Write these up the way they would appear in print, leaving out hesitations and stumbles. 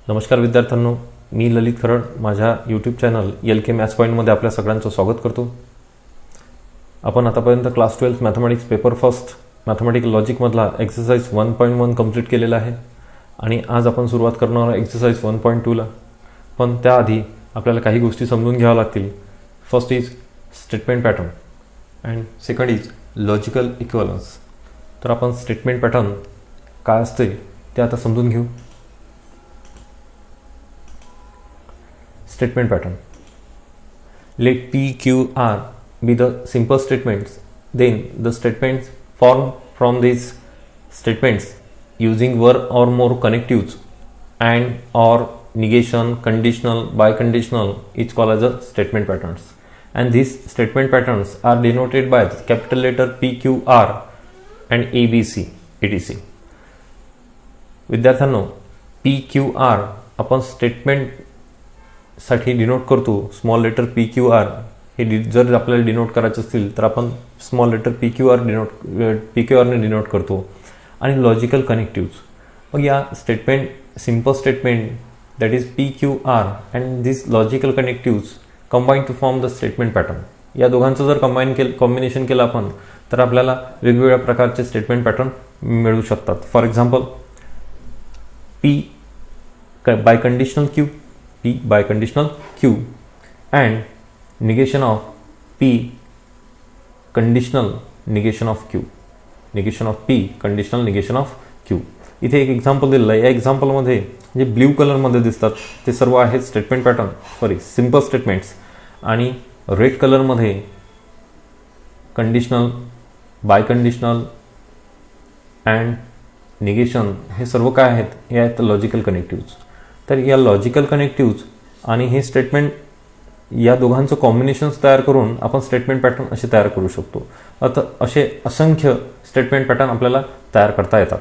नमस्कार विद्यार्थ्यांनो, मी ललित खरड माझ्या यूट्यूब चॅनल LK मॅथ्स पॉईंटमध्ये आपल्या सगळ्यांचं स्वागत करतो. आपण आतापर्यंत class 12 mathematics paper first mathematical लॉजिकमधला एक्सरसाइज 1.1 कंप्लीट केलेला आहे आणि आज आपण सुरुवात करणार आहोत एक्सरसाइज 1.2ला. पण त्याआधी आपल्याला काही गोष्टी समजून घ्याव्या लागतील. First is statement pattern and second is logical equivalence. तर आपण स्टेटमेंट पॅटर्न काय असते ते आता समजून घेऊ. Statement pattern. Let P, Q, R be the simple statements. Then the statements formed from these statements using one or more connectives and or negation, conditional, biconditional is called as a statement patterns. And these statement patterns are denoted by the capital letter P, Q, R and A, B, C, etc. विद्यार्थ्यांनो, P, Q, R आपण statement साठी denote करतो. Small letter P Q R हे जर आपल्याला denote करायचं असतील तर आपण स्मॉल लेटर पी क्यू आरने डिनोट करतो. आणि लॉजिकल कनेक्टिव्स, मग या statement simple statement that is P Q R and this logical connectives combine to form the statement pattern. या दोघांचं जर कॉम्बिनेशन केलं आपण तर आपल्याला वेगवेगळ्या प्रकारचे स्टेटमेंट पॅटर्न मिळू शकतात. For example, P biconditional Q, P by conditional Q and negation of P conditional negation of Q, negation of P conditional negation of Q. इथे एक एक्झाम्पल दिलेलं आहे. या एक्झाम्पलमध्ये जे ब्ल्यू कलरमध्ये दिसतात ते सर्व आहेत स्टेटमेंट पॅटर्न सिम्पल स्टेटमेंट्स, आणि रेड कलरमध्ये conditional, biconditional and negation हे सर्व काय आहेत, हे आहेत लॉजिकल कनेक्टिव्स. तर या लॉजिकल कनेक्टिव्स आणि हे स्टेटमेंट या दोघांचं कॉम्बिनेशन्स तयार करून आपण स्टेटमेंट पॅटर्न असे तयार करू शकतो. आता असे असंख्य स्टेटमेंट पॅटर्न आपल्याला तयार करता येतात.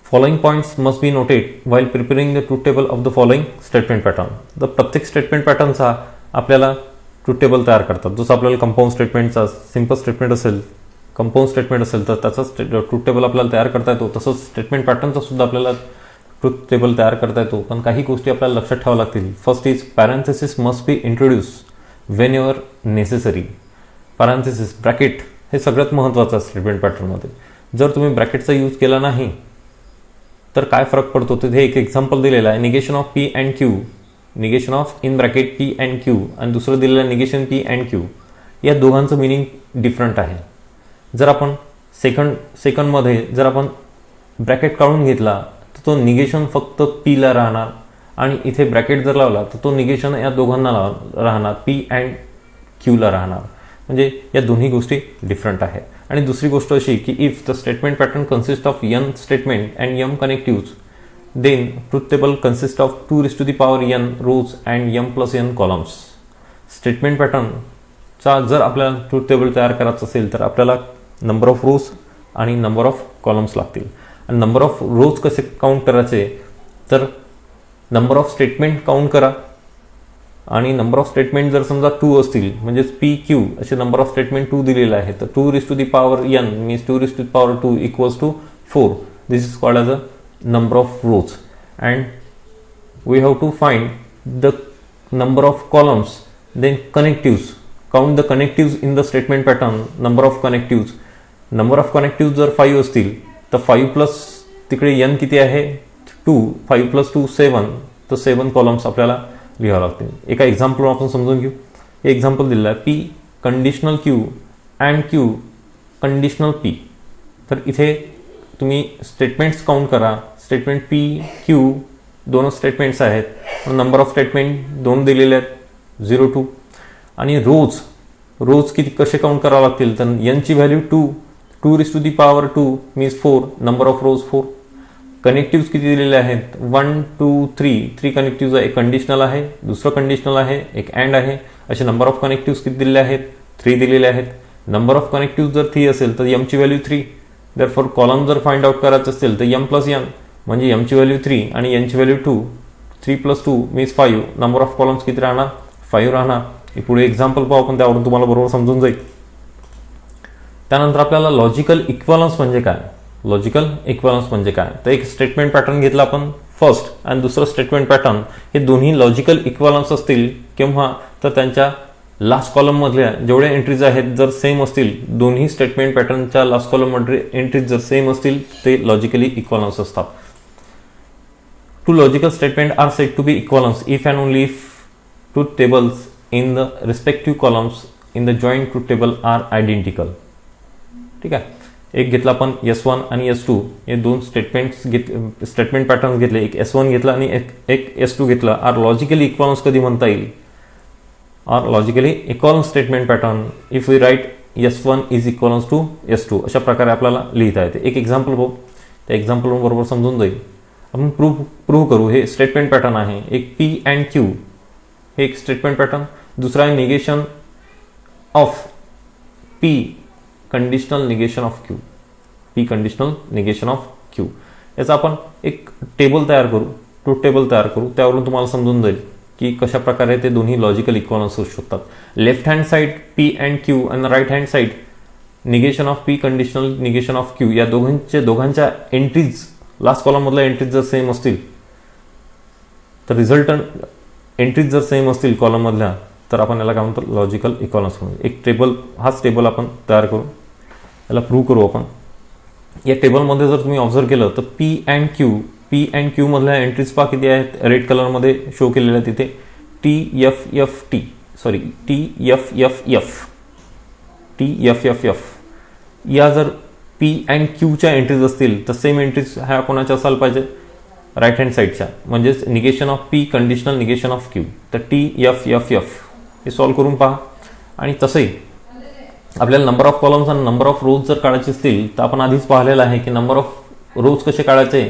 Following points must be noted while preparing the truth table of the following statement pattern. तर प्रत्येक स्टेटमेंट पॅटर्नचा आपल्याला ट्रूथ टेबल तयार करतात. जसं आपल्याला कंपाऊंड स्टेटमेंटचा सिम्पल स्टेटमेंट असेल, कंपाऊंड स्टेटमेंट असेल तर त्याचा ट्रूथ टेबल आपल्याला तयार करता येतो. तसंच स्टेटमेंट पॅटर्नचा सुद्धा आपल्याला ट्रूथ टेबल तयार करता येतो. पण काही गोष्टी आपल्याला लक्षात ठेवाव्या लागतील. First is parenthesis must be introduce Wien ever necessary. Parenthesis bracket हे सगळ्यात महत्त्वाचं आहे स्टेटमेंट पॅटर्नमध्ये. जर तुम्ही ब्रॅकेटचा यूज केला नाही तर काय फरक पडतो ते एक एक्झाम्पल दिलेलं आहे. Negation of P and Q, negation of in bracket P and Q, आणि दुसरं दिलेलं आहे निगेशन पी अँड क्यू. या दोघांचं मिनिंग डिफरंट आहे. जर आपण सेकंडमध्ये जर आपण ब्रॅकेट काढून घेतला तर तो निगेशन फक्त पीला राहणार, आणि इथे ब्रॅकेट जर लावला तर तो निगेशन या दोघांना राहणार, पी अँड क्यूला राहणार. म्हणजे या दोन्ही गोष्टी डिफरंट आहेत. आणि दुसरी गोष्ट अशी की if the statement pattern consist of n statement and m connectives then truth table consist of 2n rows and m+n columns. Statement पॅटर्नचा जर आपल्याला ट्रूथ टेबल तयार करायचं असेल तर आपल्याला नंबर ऑफ रोज आणि नंबर ऑफ कॉलम्स लागतील. आणि नंबर ऑफ रोज कसे काउंट करायचे तर नंबर ऑफ स्टेटमेंट काउंट करा, आणि नंबर ऑफ स्टेटमेंट जर समजा 2 असतील म्हणजे पी क्यू असे नंबर ऑफ स्टेटमेंट 2 दिलेले आहे तर 2n means 2 equals to 4. This is called as a number of rows. And we have to find the number of columns. Then connectives, count the connectives in the statement pattern. Number of connectives, number of connectives जर 5 असतील तर 5 plus तिकडे n किती आहे 2, 5 plus 2 7, तर 7 columns आपल्याला लिहावं लागतील. एका एक्झाम्पल आपण समजून घेऊ. हे एक्झाम्पल दिलेलं आहे P conditional Q and Q conditional P. तर इथे तुम्ही स्टेटमेंट्स काउंट करा. स्टेटमेंट पी क्यू दोन स्टेटमेंट्स आहेत, नंबर ऑफ स्टेटमेंट 2 दिलेले आहेत 0 2. आणि रोज किती कसे काउंट करावे लागतील तर n ची value 2 means 4, number of rose 4. Connectives किती दिलेले आहेत 1 2 3 कनेक्टिव्स आहे. एक कंडिशनल आहे, दुसरं कंडिशनल आहे, एक अँड आहे. असे नंबर ऑफ कनेक्टिव्स किती दिलेले आहेत 3 दिलेले आहेत. नंबर ऑफ कनेक्टिव्स जर 3 असेल तर m ची व्हॅल्यू 3. देअरफॉर कॉलम जर फाइंड आउट करायचं असेल तर m+n म्हणजे m ची व्हॅल्यू 3 आणि n ची value 2. 3 + 2 means 5. Number of columns किती राहणार 5 राहणार. पुढे एक्झाम्पल पाहू आपण, त्यावरून तुम्हाला बरोबर समजून जाईल. त्यानंतर आपल्याला लॉजिकल इक्विव्हॅलन्स म्हणजे काय लॉजिकल इक्विव्हॅलन्स म्हणजे काय, तर एक स्टेटमेंट पॅटर्न घेतला आपण फर्स्ट आणि दुसरं स्टेटमेंट पॅटर्न, हे दोन्ही लॉजिकल इक्विव्हॅलन्स असतील केव्हा, तर त्यांच्या लास्ट कॉलम मधल्या जेवढ्या एंट्रीज आहेत जर सेम असतील, दोन्ही स्टेटमेंट पॅटर्नच्या लास्ट कॉलम मध्ये एंट्रीज जर सेम असतील ते लॉजिकली इक्विव्हॅलन्स असतात. Two logical statements are said to be equivalent if and only if two tables in the respective columns in the joint truth table are identical. ठीक आहे, एक घेतला आपण S1 आणि S2 हे दोन स्टेटमेंट पॅटर्न घेतले, एक S1 घेतला आणि एक S2 घेतला. आर लॉजिकली इक्विव्हॅलन्स कधी म्हणता येईल, are logically equivalence statement pattern if we write S1 is equivalence to S2, अशा प्रकारे आपल्याला लिहिता येते. एक एक्झाम्पल बघू, त्या एक्झाम्पल बरोबर समजून जाईल. आपण प्रूव्ह करू. हे स्टेटमेंट पॅटर्न आहे, एक P अँड Q हे एक स्टेटमेंट पॅटर्न, दुसरा आहे negation of P conditional negation of Q, P conditional negation of Q. याचा आपण एक टेबल तयार करू, ट्रूथ टेबल तयार करू, त्यावरून तुम्हाला समजून जाईल की कशा प्रकारे ते दोन्ही लॉजिकल इक्विव्हॅलन्स असू शकतात. Left hand side P and Q आणि right hand side negation of P conditional negation of Q, या दोघांच्या एंट्रीज लास्ट कॉलम मधल्या एंट्रीज जर सेम असतील तर रिझल्टंट एंट्रीज जर सेम असतील कॉलम मधल्या तर आपण याला काय म्हणतो, लॉजिकल इक्विव्हॅलन्स म्हणून. एक टेबल, हाच टेबल आपण तयार करू, याला प्रूव्ह करू आपण. या टेबलमध्ये जर तुम्ही ऑब्झर्व केलं तर P अँड Q मधल्या एंट्रीज पहा किती आहेत, रेड कलरमध्ये शो केलेल्या तिथे TFFF. या जर P अँड Qच्या एंट्रीज असतील तर सेम एंट्रीज ह्या कोणाच्या असायला पाहिजे, राईट हँड साईडच्या, म्हणजेच negation of P conditional negation of Q. तर TFFF हे सॉल्व्ह करून पहा. आणि तसंही आपल्याला नंबर ऑफ कॉलम्स आणि नंबर ऑफ रोज जर काढायचे असतील तर आपण आधीच पाहिलेलं आहे की नंबर ऑफ रोज कसे काढायचे,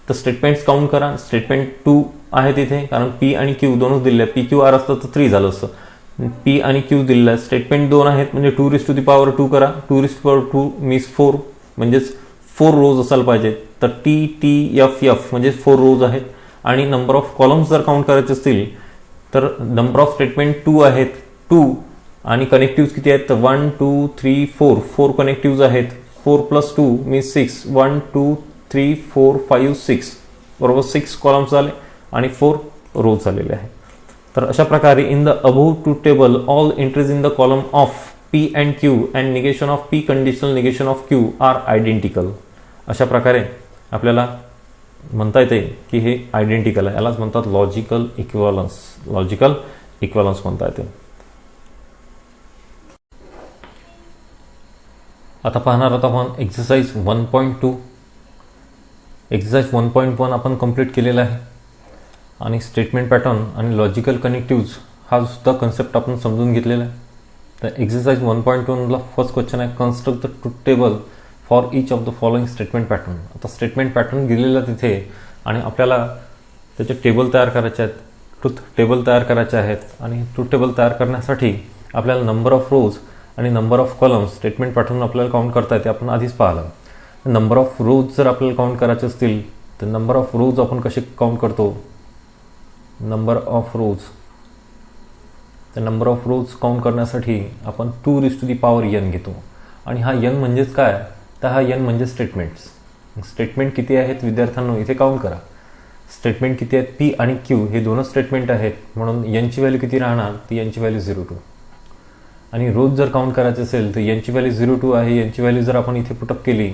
तर स्टेटमेंट्स काउंट करा. स्टेटमेंट 2 आहे तिथे, कारण P आणि Q दोनच दिले, PQR असतं तर 3 झालं असतं. P आणि Q दिलेलं आहे, स्टेटमेंट 2 आहेत म्हणजे 2 करा, 2 मीन्स 4 म्हणजेच 4 रोज असायला पाहिजे. तर TFF म्हणजे 4 रोज आहेत. आणि नंबर ऑफ कॉलम्स जर काउंट करायचे असतील तर नंबर ऑफ स्टेटमेंट 2 आहेत, 2 आणि कनेक्टिव्ह किती आहेत, तर 1 2 3 4 कनेक्टिव्ह आहेत. 4 + 2 मीन्स 6, 1 2 3 4 5 6 बरोबर 6 कॉलम्स झाले आणि 4 रोज झालेले आहेत. तर अशा प्रकारे in the above truth table all entries in the column of P and Q and negation of P conditional negation of Q are identical. अशा प्रकारे आपल्याला म्हणता येते की हे आयडेंटिकल आहे, यालाच म्हणतात लॉजिकल इक्विव्हॅलन्स. लॉजिकल इक्विव्हॅलन्स म्हणता येते. आता पाहणार आहोत आपण एक्सरसाइज 1.2. एक्सरसाइज 1.1 आपण कंप्लीट केलेला आहे आणि स्टेटमेंट पॅटर्न आणि लॉजिकल कनेक्टिव्ज हा सुद्धा कन्सेप्ट आपण समजून घेतलेला आहे. तर एक्सरसाइज 1.1ला फर्स्ट क्वेश्चन आहे, construct the truth table for each of the following statement pattern. आता स्टेटमेंट पॅटर्न दिलेला तिथे आणि आपल्याला त्याचे टेबल तयार करायचे आहेत, ट्रूथ टेबल तयार करायचे आहेत. आणि ट्रूथ टेबल तयार करण्यासाठी आपल्याला नंबर ऑफ रोज आणि number of columns statement pattern आपल्याला काउंट करता येते, आपण आधीच पाहिलं. नंबर ऑफ रोज जर आपल्याला काउंट करायचे असतील तर नंबर ऑफ रोज आपण कसे काउंट करतो, नंबर ऑफ रोज, तर नंबर ऑफ रोज काउंट करण्यासाठी आपण 2n घेतो. आणि हा n म्हणजेच काय, तर हा n म्हणजे स्टेटमेंट्स. स्टेटमेंट किती आहेत विद्यार्थ्यांनो इथे काउंट करा. स्टेटमेंट किती आहेत, P आणि Q हे दोनच स्टेटमेंट आहेत, म्हणून n ची व्हॅल्यू किती राहणार, ती n ची व्हॅल्यू 0 2. आणि रोज जर काउंट करायचे असेल तर n ची व्हॅल्यू 0 2 आहे. n ची व्हॅल्यू जर आपण इथे पुटअप केली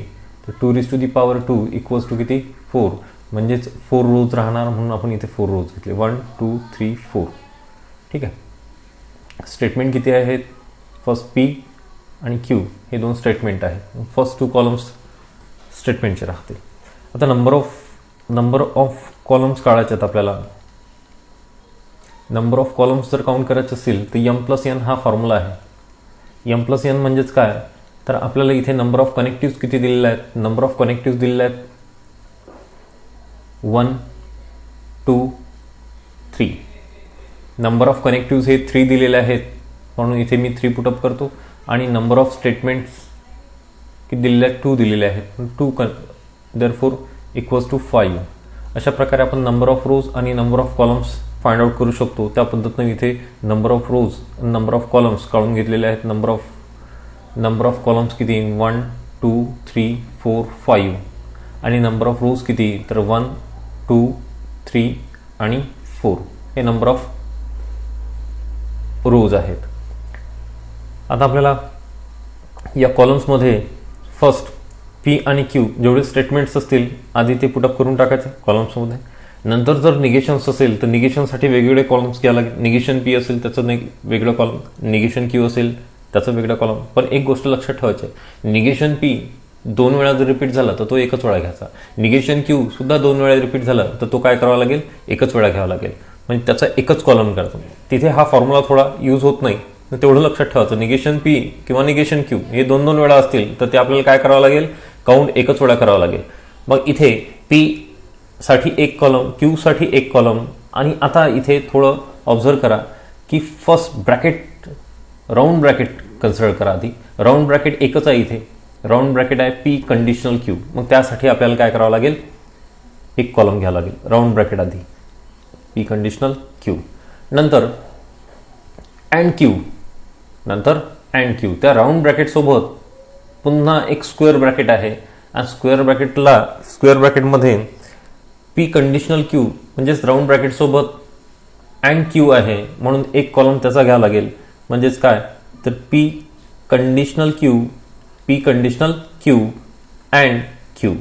तर 2 इक्वल्स टू किती 4, म्हणजेच 4 रोज राहणार, म्हणून आपण इथे 4 रोज घेतले, 1 2 3 4. ठीक आहे. स्टेटमेंट किती आहेत, फर्स्ट P आणि Q हे दोन स्टेटमेंट आहेत, फर्स्ट 2 कॉलम्स स्टेटमेंटचे राहते. आता नंबर ऑफ कॉलम्स काढायचे आहेत आपल्याला. नंबर ऑफ कॉलम्स जर काउंट करायचे असतील तर m+n हा फॉर्म्युला आहे. m+n म्हणजेच काय, तर आपल्याला इथे नंबर ऑफ कनेक्टिव्ह किती दिलेले आहेत, नंबर ऑफ कनेक्टिव्ह दिलेले आहेत 1 2 3. नंबर ऑफ कनेक्टिव्ह हे 3 दिलेले आहेत, म्हणून इथे मी 3 पुटअप करतो. आणि नंबर ऑफ स्टेटमेंट्स किती दिलेले आहेत, 2 दिलेले आहेत, 2 देअरफॉर इक्वल्स टू 5. अशा प्रकारे आपण नंबर ऑफ रोज आणि number of columns find out करू शकतो. त्या पद्धतीने इथे number of rose number of columns काढून घेतलेले आहेत. नंबर ऑफ कॉलम्स किती, 1 2 3 4 5 आणि नंबर ऑफ रोज किती, तर 1 2 3 आणि 4 हे नंबर ऑफ रोज आहेत. आता आपल्याला या कॉलम्समध्ये फर्स्ट पी आणि क्यू जेवढे स्टेटमेंट्स असतील आधी ते पुटअप करून टाकायचे कॉलम्समध्ये. नंतर जर निगेशन्स असेल तर निगेशनसाठी वेगवेगळे कॉलम्स घ्यायला लागेल. निगेशन पी असेल त्याचं वेगळं कॉलम, निगेशन क्यू असेल त्याचं वेगळं कॉलम. पण एक गोष्ट लक्षात ठेवायची आहे, निगेशन पी 2 वेळा जर रिपीट झाला तर तो एकच वेळा घ्यायचा. निगेशन क्यू सुद्धा 2 वेळा रिपीट झाला तर तो काय करावा लागेल, एकच वेळा घ्यावा लागेल. म्हणजे त्याचा एकच कॉलम करतो. तिथे हा फॉर्म्युला थोडा यूज होत नाही, तेवढं लक्षात ठेवायचं. निगेशन पी किंवा निगेशन क्यू हे 2 वेळा असतील तर ते आपल्याला काय करावं लागेल, काउंट एकच वेळा करावं लागेल. मग इथे पी साठी एक कॉलम, क्यू साठी एक कॉलम. आणि आता इथे थोडं ऑब्झर्व करा की first bracket round bracket consider करा. आधी राऊंड ब्रॅकेट एकच आहे, इथे राऊंड ब्रॅकेट आहे पी कंडिशनल क्यू. मग त्यासाठी आपल्याला काय करावं लागेल, एक कॉलम घ्यावं लागेल. राऊंड ब्रॅकेट आधी पी कंडिशनल क्यू, नंतर अँड क्यू, नंतर अँड क्यू. त्या राऊंड ब्रॅकेट सोबत पुन्हा एक स्क्वेअर ब्रॅकेट आहे आणि स्क्वेअर ब्रॅकेटमध्ये पी कंडिशनल क्यू म्हणजेच राऊंड ब्रॅकेट सोबत अँड क्यू आहे म्हणून एक कॉलम त्याचा घ्यावा लागेल. म्हणजेच काय, तर P conditional Q, P conditional Q and Q,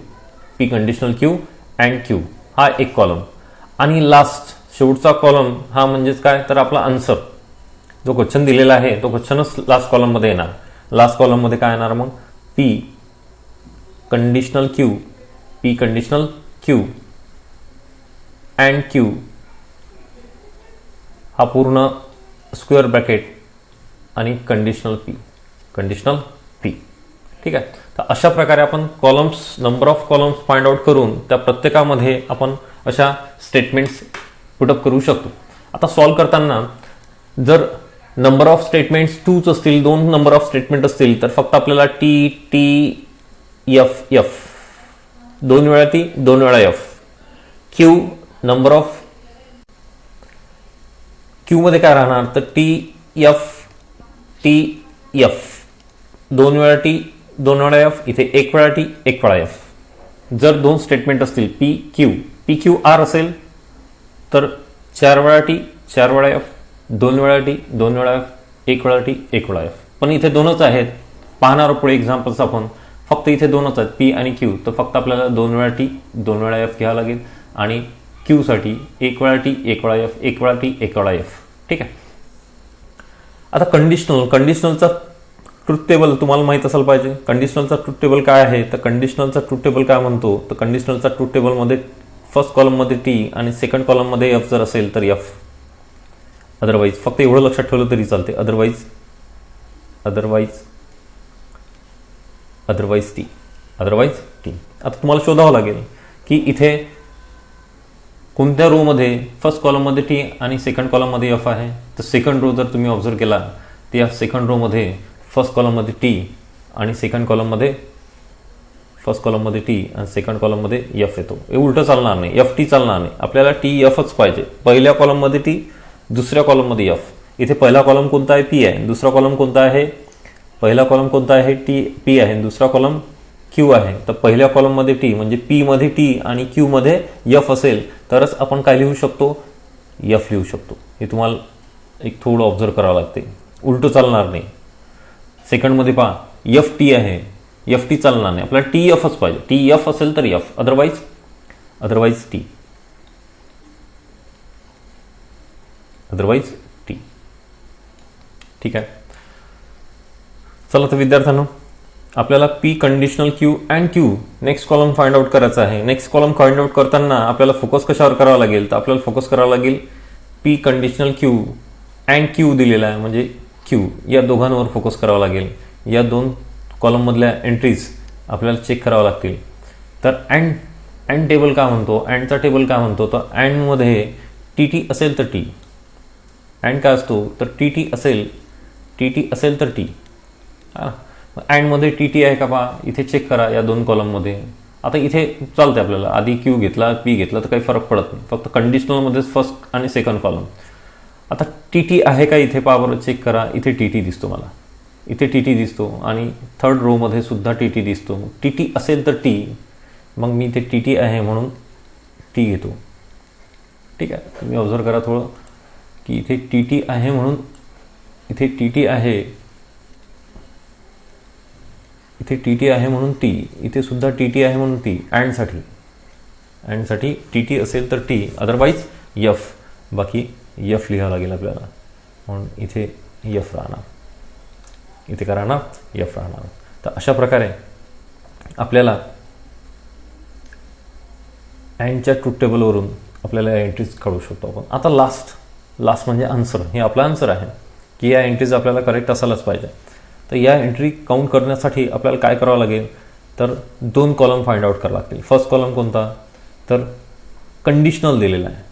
P conditional Q and Q हा एक कॉलम. आणि लास्ट शेवटचा कॉलम हा म्हणजेच काय, तर आपला आन्सर जो क्वेश्चन दिलेला आहे तो क्वेश्चनच लास्ट कॉलममध्ये येणार. लास्ट कॉलममध्ये काय येणार मग, P conditional Q, P conditional Q and Q हा पूर्ण स्क्वेअर ब्रॅकेट आणि कंडिशनल पी. ठीक आहे. तर अशा प्रकारे आपण columns, number of columns find out करून त्या प्रत्येकामध्ये आपण अशा स्टेटमेंट्स पुटअप करू शकतो. आता सॉल्व्ह करताना जर नंबर ऑफ स्टेटमेंट्स 2च असतील, 2 नंबर ऑफ स्टेटमेंट असतील तर फक्त आपल्याला टी टी एफ एफ 2 वेळा टी 2 वेळा F. Q number of Q मध्ये काय राहणार, तर टी एफ 2 वेळा टी 2 वेळा एफ, इथे 1 वेळा टी 1 वेळा एफ. जर 2 स्टेटमेंट असतील पी क्यू आर असेल तर 4 वेळा टी 4 वेळा एफ, 2 वेळा टी 2 वेळा एफ, 1 वेळा टी 1 वेळा एफ. पण इथे 2च आहेत. पाहणार पुढे एक्झाम्पल्स आपण, फक्त इथे 2च आहेत पी आणि क्यू. तर फक्त आपल्याला 2 वेळा टी 2 वेळा एफ घ्यावं लागेल आणि क्यू साठी 1 वेळा टी 1 वेळा एफ, 1 वेळा टी 1 वेळा एफ. ठीक आहे. आता कंडिशनलचा ट्रुथ टेबल तुम्हाला माहित असायला पाहिजे. कंडिशनलचा ट्रुथ टेबल काय आहे, तर कंडिशनलचा ट्रुथ टेबल काय म्हणतो, तर कंडिशनलचा ट्रुथ टेबलमध्ये फर्स्ट कॉलममध्ये टी आणि सेकंड कॉलममध्ये एफ जर असेल तर एफ. अदरवाईज फक्त एवढं लक्षात ठेवलं तरी चालते. Otherwise T. आता तुम्हाला शोधावं लागेल की इथे कोणत्या रो मध्ये फर्स्ट कॉलममध्ये टी आणि सेकंड कॉलममध्ये एफ आहे. तर सेकंड रो जर तुम्ही ऑब्झर्व केला तर या सेकंड रो मध्ये फर्स्ट कॉलममध्ये टी आणि सेकंड कॉलममध्ये फर्स्ट कॉलममध्ये टी आणि सेकंड कॉलममध्ये एफ येतो. हे उलटं चालणार नाही, एफ टी चालणार नाही. आपल्याला टी एफच पाहिजे. पहिल्या कॉलममध्ये टी, दुसऱ्या कॉलममध्ये एफ. इथे पहिला कॉलम कोणता आहे, पी आहे. दुसरा कॉलम कोणता आहे, पहिला कॉलम कोणता आहे, पी आहे. दुसरा कॉलम क्यू आहे. तर पहिल्या कॉलममध्ये टी म्हणजे पी मध्ये टी आणि क्यू मध्ये एफ असेल तरच आपण काय लिहू शकतो, एफ लिहू शकतो. हे तुम्हाला एक थोडं ऑब्झर्व करावं लागते, उलटं चालणार नाही. सेकंड मध्ये पहा एफ टी आहे, एफ टी चालणार नाही. आपल्याला टी एफच पाहिजे. टी एफ असेल तर एफ, अदरवाईज टी. ठीक आहे. चला तर विद्यार्थ्यांनो, आपल्याला P conditional Q and Q next column find out करायचा आहे. नेक्स्ट कॉलम फाइंड आउट करताना आपल्याला फोकस कशावर करावा लागेल, तर आपल्याला फोकस करावा लागेल P conditional Q and Q दिलेला आहे म्हणजे क्यू, या दोघांवर फोकस करावा लागेल. या 2 कॉलम मधल्या एंट्रीज आपल्याला चेक कराव्या लागतील. तर अँड टेबल काय म्हणतो, अँडचा टेबल काय म्हणतो, तर अँड मध्ये टी टी असेल तर टी. अँड काय असतो, तर टी टी असेल तर टी. अँड मध्ये टी टी आहे का पहा, इथे चेक करा या 2 कॉलममध्ये. आता इथे चालते आपल्याला, आधी क्यू घेतला पी घेतला तर काही फरक पडत नाही. फक्त कंडिशनलमध्येच फर्स्ट आणि सेकंड कॉलम. आता टी टी आहे का इथे पहा बरं, चेक करा. इथे टी टी दिसतो मला, इथे टी टी दिसतो आणि थर्ड रो मध्ये सुद्धा टी टी दिसतो. टी टी असेल तर टी, मग मी ते टी टी आहे म्हणून टी घेतो. ठीक आहे, तुम्ही ऑब्झर्व करा थोडं की इथे टी टी आहे म्हणून इथे टी टी आहे, इथे टी टी आहे म्हणून टी, इथे सुद्धा टी टी आहे म्हणून टी. अँडसाठी टी टी असेल तर टी, अदरवाईज यफ. बाकी यफ लिहावं लागेल आपल्याला, म्हणून इथे यफ राहणार, इथे काय राहणार, यफ राहणार. तर अशा प्रकारे आपल्याला अँडच्या ट्रूथ टेबलवरून आपल्याला या एंट्रीज काढू शकतो आपण. आता लास्ट म्हणजे आन्सर. हे आपला आन्सर आहे की या एंट्रीज आपल्याला करेक्ट असायलाच पाहिजे. तर या एंट्री काउंट करण्यासाठी आपल्याला काय करावं लागेल, तर 2 कॉलम फाइंड आउट करावं लागतील. फर्स्ट कॉलम कोणता, तर कंडिशनल दिलेला आहे.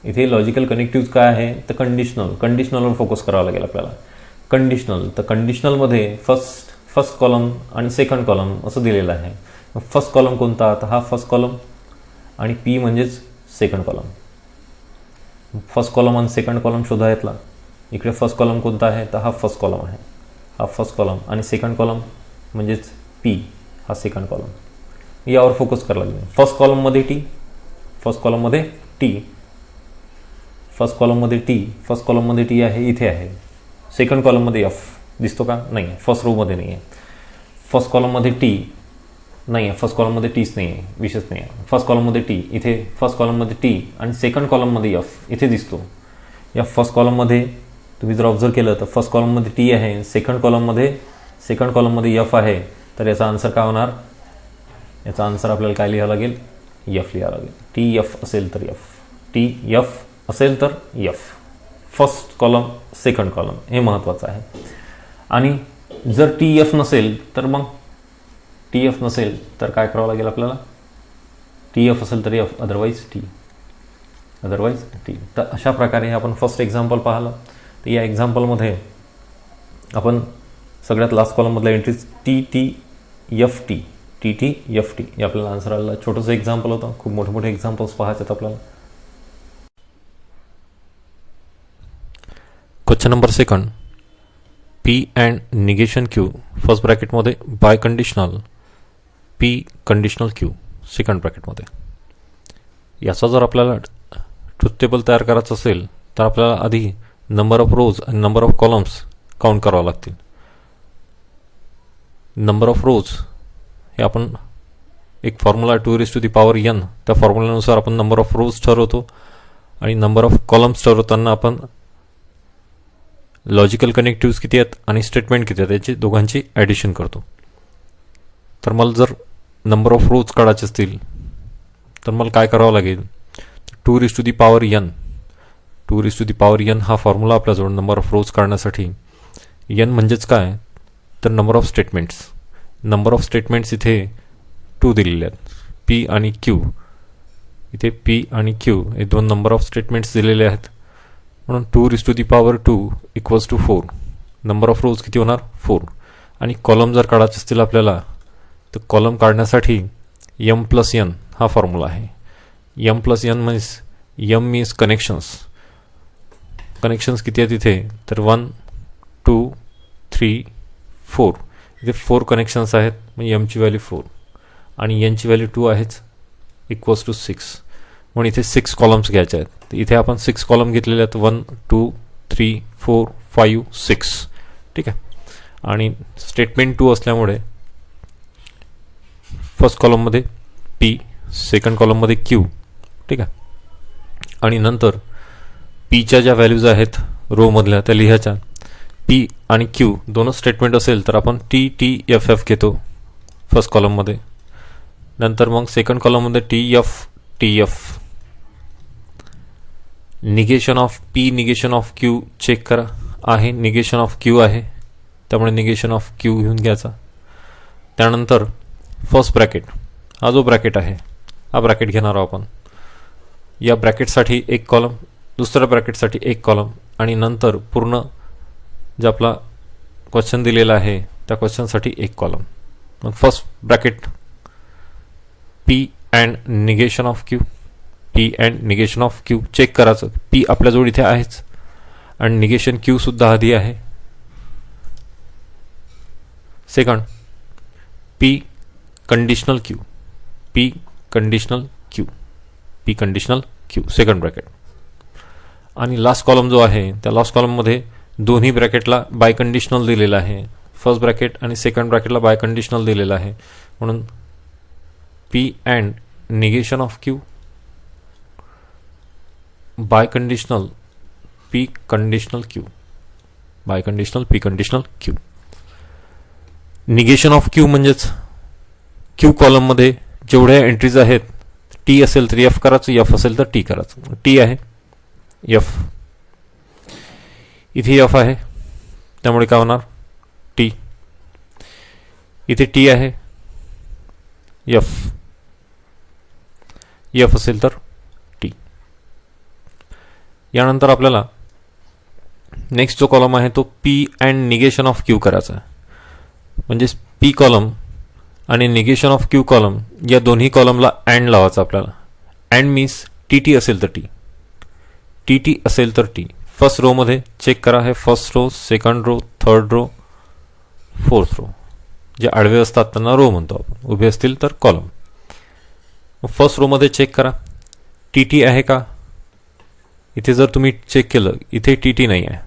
इथे लॉजिकल कनेक्टिव्ह काय आहे, तर कंडिशनलवर फोकस करावं लागेल आपल्याला. कंडिशनल, तर कंडिशनलमध्ये फर्स्ट कॉलम आणि सेकंड कॉलम असं दिलेलं आहे. फर्स्ट कॉलम कोणता, तर हा फर्स्ट कॉलम आणि पी म्हणजेच सेकंड कॉलम. फर्स्ट कॉलम आणि सेकंड कॉलम शोधायतला. इकडे फर्स्ट कॉलम कोणता आहे, तर हा फर्स्ट कॉलम आहे, हा फर्स्ट कॉलम, आणि सेकंड कॉलम म्हणजेच पी, हा सेकंड कॉलम. यावर फोकस करायला लागेल. फर्स्ट कॉलममध्ये टी, फर्स्ट कॉलममध्ये टी आहे, इथे आहे. सेकंड कॉलममध्ये एफ दिसतो का, नाही, फर्स्ट रोमध्ये नाही आहे. फर्स्ट कॉलममध्ये टी नाही आहे, फर्स्ट कॉलममध्ये टीच नाही आहे, विशेष नाही आहे. फर्स्ट कॉलममध्ये टी, इथे फर्स्ट कॉलममध्ये टी आणि सेकंड कॉलममध्ये एफ इथे दिसतो. या फर्स्ट कॉलममध्ये तुम्ही जर ऑब्झर्व केलं तर फर्स्ट कॉलममध्ये टी आहे, सेकंड कॉलममध्ये एफ आहे. तर याचा आन्सर काय होणार, याचा आन्सर आपल्याला काय लिहावं लागेल, एफ लिहावं लागेल. टी एफ असेल तर एफ, टी एफ असेल तर F. First column second column हे महत्त्वाचं आहे. आणि जर टी एफ नसेल तर काय करावं लागेल आपल्याला, टी एफ असेल तर एफ, अदरवाईज टी. तर अशा प्रकारे आपण फर्स्ट एक्झाम्पल पाहिलं. तर या एक्झाम्पलमध्ये आपण सगळ्यात लास्ट कॉलममधल्या entries T T F T हे आपल्याला आन्सर आलेला. छोटंसं एक्झाम्पल होतं, खूप मोठे मोठे एक्झाम्पल्स पाहायचे आहेत आपल्याला. Question number 2, P and negation Q first ब्रॅकेटमध्ये biconditional, P conditional Q second ब्रॅकेटमध्ये. याचा जर आपल्याला ट्रूथ टेबल तयार करायचं असेल तर आपल्याला आधी नंबर ऑफ रोज आणि नंबर ऑफ कॉलम्स काउंट करावं लागतील. नंबर ऑफ रोज हे आपण एक फॉर्म्युला 2n, त्या फॉर्म्युल्यानुसार आपण नंबर ऑफ रोज ठरवतो आणि नंबर ऑफ कॉलम्स ठरवताना आपण लॉजिकल कनेक्टिव्स किती आहेत आणि स्टेटमेंट किती आहेत याची दोघांची ॲडिशन करतो. तर मला जर नंबर ऑफ रोज काढायचे असतील तर मला काय करावं लागेल, 2n हा फॉर्म्युला आपल्याजवळ नंबर ऑफ रोज काढण्यासाठी. n म्हणजेच काय, तर नंबर ऑफ स्टेटमेंट्स इथे 2 दिलेले आहेत, पी आणि क्यू. इथे पी आणि क्यू हे 2 नंबर ऑफ स्टेटमेंट्स दिलेले आहेत, म्हणून 2 equals to 4. Number of rows किती होणार, 4. आणि कॉलम जर काढायचे असतील आपल्याला तर कॉलम काढण्यासाठी m+n हा फॉर्म्युला आहे. m+n मीन्स कनेक्शन्स किती आहेत इथे, तर 1 2 3 4. इथे 4 कनेक्शन्स आहेत, मग एमची व्हॅल्यू 4 आणि एनची व्हॅल्यू 2 आहेच, इक्वल्स टू 6. म्हणून इथे 6 कॉलम्स घ्यायचे आहेत. तर इथे आपण 6 कॉलम घेतलेले आहेत, 1 2 3 4 5 6. ठीक आहे. आणि स्टेटमेंट 2 असल्यामुळे फर्स्ट कॉलममध्ये पी, सेकंड कॉलममध्ये क्यू. ठीक आहे. आणि नंतर पीच्या ज्या व्हॅल्यूज आहेत रोमधल्या त्या लिहायच्या. पी आणि क्यू दोनच स्टेटमेंट असेल तर आपण टी टी एफ एफ घेतो फर्स्ट कॉलममध्ये. नंतर मग सेकंड कॉलममध्ये T F. Negation of P, negation of Q check करा, आहे निगेशन ऑफ क्यू आहे, त्यामुळे निगेशन ऑफ क्यू घेऊन घ्यायचा. त्यानंतर फर्स्ट ब्रॅकेट, हा जो ब्रॅकेट आहे हा ब्रॅकेट घेणार आहोत आपण. या ब्रॅकेटसाठी एक कॉलम, दुसऱ्या ब्रॅकेटसाठी एक कॉलम, आणि नंतर पूर्ण जे आपला क्वेश्चन दिलेला आहे त्या क्वेश्चनसाठी एक कॉलम. मग first bracket P and negation of Q check करायचं. पी आपल्याजवळ इथे आहेच आणि निगेशन क्यू सुद्धा आधी आहे. Second P conditional P conditional Q, P conditional Q second bracket. आणि लास्ट कॉलम जो आहे त्या लास्ट कॉलममध्ये दोन्ही ब्रॅकेटला बाय कंडिशनल दिलेलं आहे. फर्स्ट ब्रॅकेट आणि सेकंड ब्रॅकेटला बाय कंडिशनल दिलेलं आहे. म्हणून P and negation of Q biconditional P conditional Q, biconditional P conditional Q. Negation of Q म्हणजेच क्यू कॉलममध्ये जेवढ्या एंट्रीज आहेत, टी असेल तर एफ करायचं, एफ असेल तर टी करायचं. टी आहे एफ, इथे एफ आहे त्यामुळे काय होणार टी, इथे टी आहे एफ, एफ असेल तर टी. यानंतर आपल्याला नेक्स्ट जो कॉलम आहे तो P and negation of Q करायचा आहे. म्हणजेच पी कॉलम आणि निगेशन ऑफ क्यू कॉलम या दोन्ही कॉलमला अँड लावायचा आपल्याला. अँड मीन्स टी टी असेल तर टी, टी टी असेल तर टी. फर्स्ट रो मध्ये चेक करा, हे first row, second row, third row, fourth row. जे आडवे असतात त्यांना रो म्हणतो आपण, उभे असतील तर कॉलम. फर्स्ट रो मध्ये चेक करा टी टी आहे का. इथे जर तुम्ही चेक केलं इथे टी टी नाही आहे,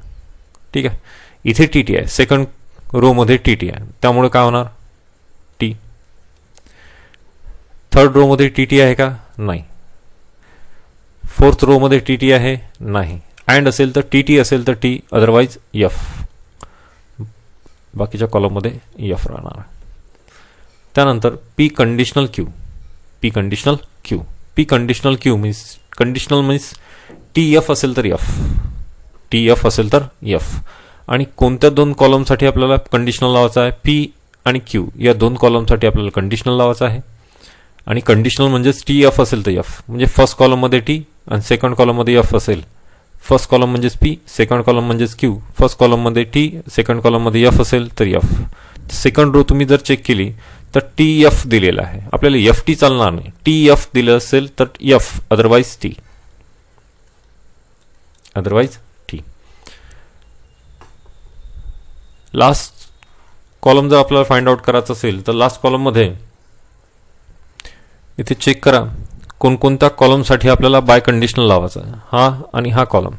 ठीक आहे. इथे टी टी आहे, सेकंड रो मध्ये टी टी आहे, त्यामुळे काय होणार टी. थर्ड रो मध्ये टी टी आहे का, नाही. फोर्थ रो मध्ये टी टी आहे, नाही. अँड असेल तर टी टी असेल तर टी, अदरवाईज एफ. बाकीच्या कॉलममध्ये एफ राहणार. त्यानंतर P conditional Q, P conditional Q, P conditional Q means conditional means T F असेल तर एफ, टी एफ असेल तर एफ. आणि कोणत्या दोन कॉलमसाठी आपल्याला कंडिशनल लावायचं आहे, पी आणि क्यू या दोन कॉलमसाठी आपल्याला कंडिशनल लावायचं आहे. आणि कंडिशनल म्हणजेच टी एफ असेल तर एफ, म्हणजे फर्स्ट कॉलममध्ये टी आणि सेकंड कॉलममध्ये एफ असेल. फर्स्ट कॉलम म्हणजेच पी, सेकंड कॉलम म्हणजेच क्यू. फर्स्ट कॉलममध्ये टी, सेकंड कॉलममध्ये एफ असेल तर एफ. सेकंड रो तुम्ही जर चेक केली तर टी एफ दिलेला आहे, आपल्याला एफ टी चालणार नाही. टी एफ दिलं असेल तर F, otherwise T, otherwise T. Last column जर आपल्याला फाइंड आउट करायचं असेल तर लास्ट कॉलममध्ये इथे चेक करा कोणकोणत्या कॉलमसाठी आपल्याला बाय कंडिशनल लावायचं आहे. हा आणि हा कॉलम,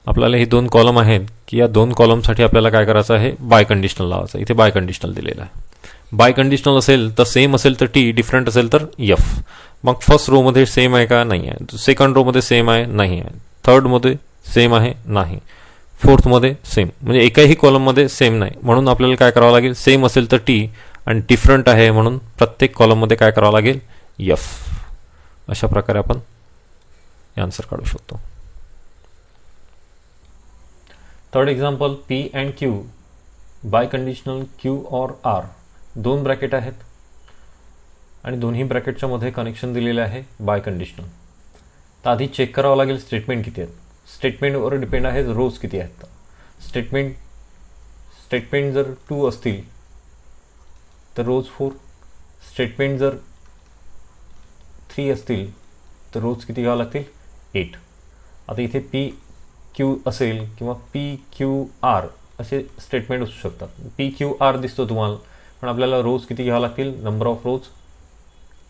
आपल्याला हे दोन कॉलम आहेत की या दोन कॉलमसाठी आपल्याला काय करायचं आहे, बाय कंडिशनल लावायचं. इथे बाय कंडिशनल दिलेलं आहे. बाय कंडिशनल असेल तर सेम असेल तर टी, डिफरंट असेल तर एफ. मग फर्स्ट रो मध्ये सेम आहे का, नाही आहे. सेकंड रो मध्ये सेम आहे, नाही आहे. थर्ड मध्ये सेम आहे, नाही. फोर्थ मध्ये सेम, म्हणजे एकाही कॉलम मध्ये सेम नाही. म्हणून आपल्याला काय करावं लागेल, सेम असेल तर टी आणि डिफरंट आहे म्हणून प्रत्येक कॉलम मध्ये काय करावं लागेल, एफ. अशा प्रकारे आपण आन्सर काढू शकतो. Third example, P and Q biconditional Q or R. दोन ब्रॅकेट आहेत आणि दोन्ही ब्रॅकेटच्या मध्ये कनेक्शन दिलेले आहे बाय कंडिशनल. तर आधी चेक करावं लागेल स्टेटमेंट किती आहेत. स्टेटमेंटवर डिपेंड आहे रोज किती आहेत. स्टेटमेंट जर 2 असतील तर रोज 4. स्टेटमेंट जर 3 असतील तर रोज किती घ्यावं लागतील, 8. आता इथे पी क्यू असेल किंवा पी क्यू आर असे स्टेटमेंट असू शकतात. पी क्यू आर दिसतो तुम्हाला, पण आपल्याला रोज किती घ्यावं लागतील, नंबर ऑफ रोज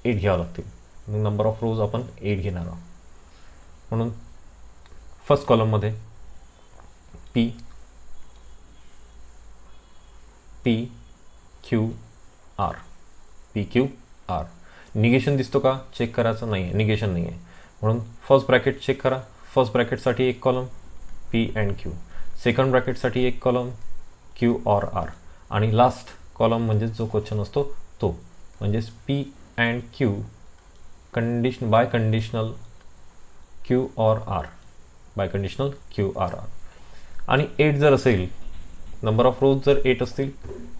8 घ्यावं लागतील. नंबर ऑफ रोज आपण 8 घेणार आहोत. म्हणून फर्स्ट कॉलममध्ये P P Q R, P Q R. Negation दिसतो का, चेक करायचं नाही आहे, निगेशन नाही आहे. म्हणून फर्स्ट ब्रॅकेट चेक करा. फर्स्ट ब्रॅकेटसाठी एक column P and Q, second ब्रॅकेटसाठी एक कॉलम क्यू ऑर आर, आणि लास्ट कॉलम म्हणजेच जो क्वेश्चन असतो तो म्हणजेच P and Q condition by conditional Q or R, by conditional Q R R. आणि 8 जर असेल, नंबर ऑफ रोज जर 8 असतील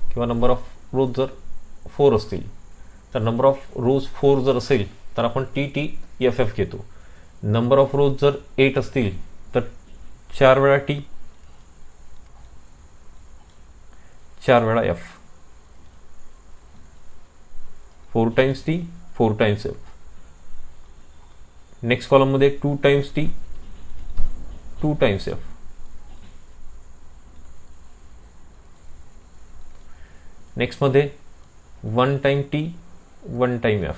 किंवा नंबर ऑफ रोज जर 4 असतील, तर नंबर ऑफ रोज 4 जर असेल तर आपण टी टी एफ एफ घेतो. नंबर ऑफ रोज जर 8 असतील तर 4 वेळा टी, 4 वेळा F, 4 times T, 4 times F. Next कॉलममध्ये 2 टाइम्स टी, 2 टाइम्स एफ. नेक्स्टमध्ये 1 time T, one time F,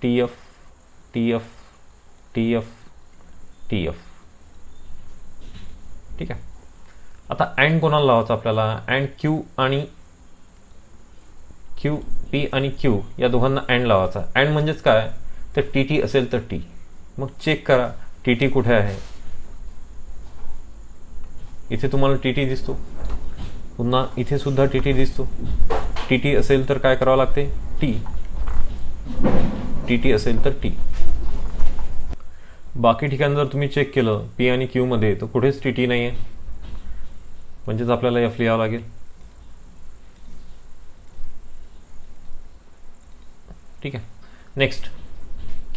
T F T F T F T F. ठीक आहे. आता अँड कोणाला लावायचं आपल्याला? अँड क्यू आणि क्यू, पी आणि क्यू या दोघांना अँड लावायचा. अँड म्हणजेच काय? तर टी टी असेल तर टी. मग चेक करा टी टी कुठे आहे. इथे तुम्हाला टी टी दिसतो, पुन्हा इथे सुद्धा टी टी दिसतो. टी टी असेल तर काय करावं लागते? टी. टी टी असेल तर टी. बाकी ठिकाणी जर तुम्ही चेक केलं पी आणि क्यू मध्ये तर कुठेच टी टी नाही आहे, म्हणजेच आपल्याला एफ लिहावं लागेल. ठीक आहे. नेक्स्ट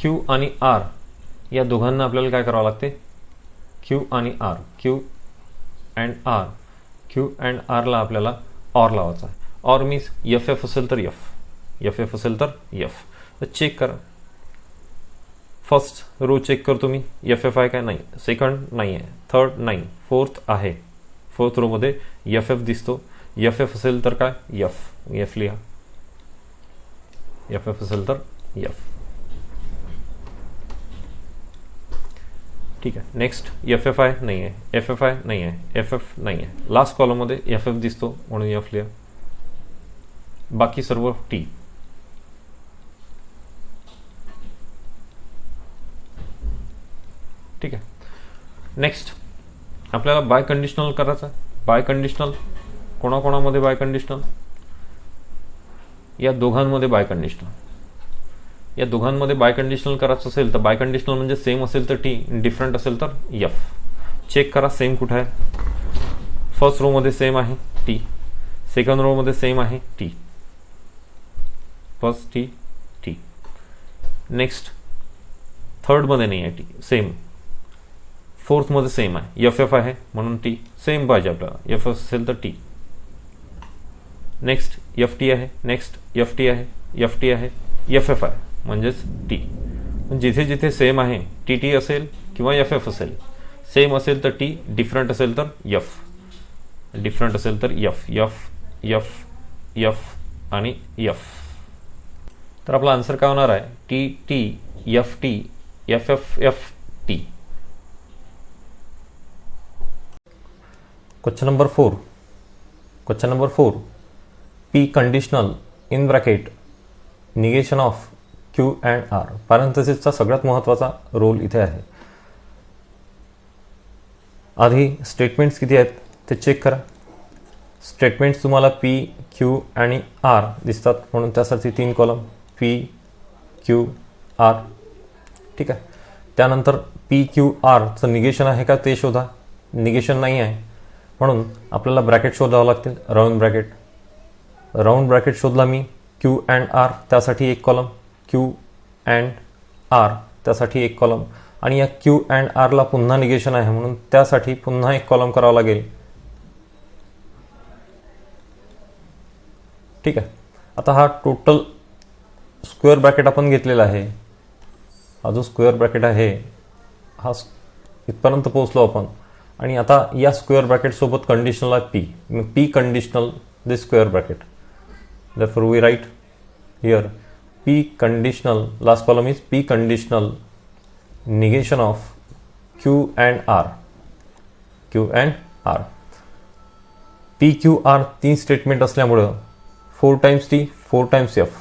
क्यू आणि आर या दोघांना आपल्याला काय करावं लागते? क्यू आणि R, Q and R. Q and आरला आपल्याला ऑर लावायचा आहे. ऑर मीन्स एफ एफ असेल तर एफ, एफ एफ असेल तर एफ. तर चेक करा. फर्स्ट रो चेक करतो मी, एफ एफ आहे काय? नाही. सेकंड नाही आहे, थर्ड नाही, फोर्थ आहे. फोर्थ रो मध्ये एफ एफ दिसतो. एफ एफ असेल तर काय? एफ. एफ लिहा. एफ एफ असेल तर एफ. ठीक आहे. नेक्स्ट एफ एफ आहे? नाही आहे. एफ एफ आहे? नाही आहे. एफ एफ नाही आहे. लास्ट कॉलम मध्ये एफ एफ दिसतो म्हणून एफ लिहा. बाकी सर्व टी. ठीक आहे. नेक्स्ट आपल्याला बाय कंडिशनल करायचं आहे. बाय कंडिशनल कोणाकोणामध्ये? बाय कंडिशनल या दोघांमध्ये बाय कंडिशनल. या दोघांमध्ये बाय कंडिशनल करायचं असेल तर बाय कंडिशनल म्हणजे सेम असेल तर टी, डिफरंट असेल तर एफ. चेक करा सेम कुठे आहे. फर्स्ट रो मध्ये सेम आहे टी, सेकंड रो मध्ये सेम आहे T. First T T. Next third मध्ये नाही आहे टी, सेम. फोर्थ मध्ये सेम आहे, एफ एफ आहे म्हणून टी सेम पाहिजे आपल्याला. एफ एफ असेल तर टी. नेक्स्ट एफ टी आहे, नेक्स्ट एफ टी आहे, एफ टी आहे, एफ एफ आहे म्हणजेच टी. जिथे जिथे सेम आहे टी टी असेल किंवा एफ एफ असेल. सेम असेल तर टी, डिफरंट असेल तर एफ, डिफरंट असेल तर एफ. एफ एफ एफ आणि एफ. तर आपला आन्सर काय होणार आहे? T T F T F F F T. Question number 4. Question number 4. P conditional in bracket negation of Q and R. पॅरेंथेसिसचा सगळ्यात महत्त्वाचा रोल इथे आहे. आधी स्टेटमेंट्स किती आहेत ते चेक करा. स्टेटमेंट्स तुम्हाला पी क्यू आणि आर दिसतात म्हणून त्यासाठी 3 कॉलम पी क्यू आर. ठीक आहे. त्यानंतर पी क्यू आरचं निगेशन आहे का ते शोधा. निगेशन नाही आहे म्हणून आपल्याला ब्रॅकेट शोधावं लागतील, राऊंड ब्रॅकेट. राऊंड ब्रॅकेट शोधला मी. क्यू अँड आर त्यासाठी 1 कॉलम, क्यू अँड आर त्यासाठी 1 कॉलम. आणि या क्यू अँड आरला पुन्हा निगेशन आहे म्हणून त्यासाठी पुन्हा 1 कॉलम करावा लागेल. ठीक आहे. आता हा टोटल स्क्वेअर ब्रॅकेट आपण घेतलेला आहे. हा जो स्क्वेअर ब्रॅकेट आहे हा इथपर्यंत पोहोचलो आपण. आणि आता या स्क्वेअर ब्रॅकेट सोबत कंडिशनल आहे P. P conditional this square bracket. therefore we write here p conditional, last column is p conditional negation of q and r. q and r. p q r 3 statement असल्यामुळं 4 times t 4 times f.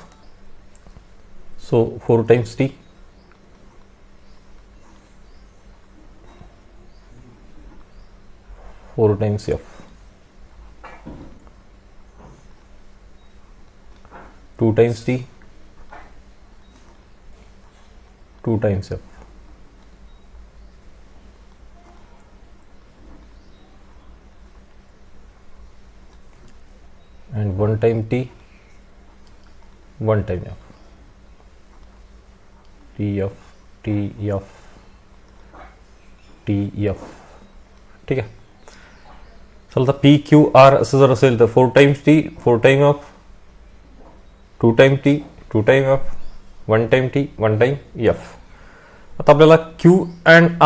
so 4 times t 4 times f. 2 times t 2 times f. and 1 time t 1 time f. t f t f t f. ठीक आहे. चला P Q R असं जर असेल तर 4 times t 4 time f, 2 time t 2 time f, 1 time t 1 time f. आता आपल्याला Q and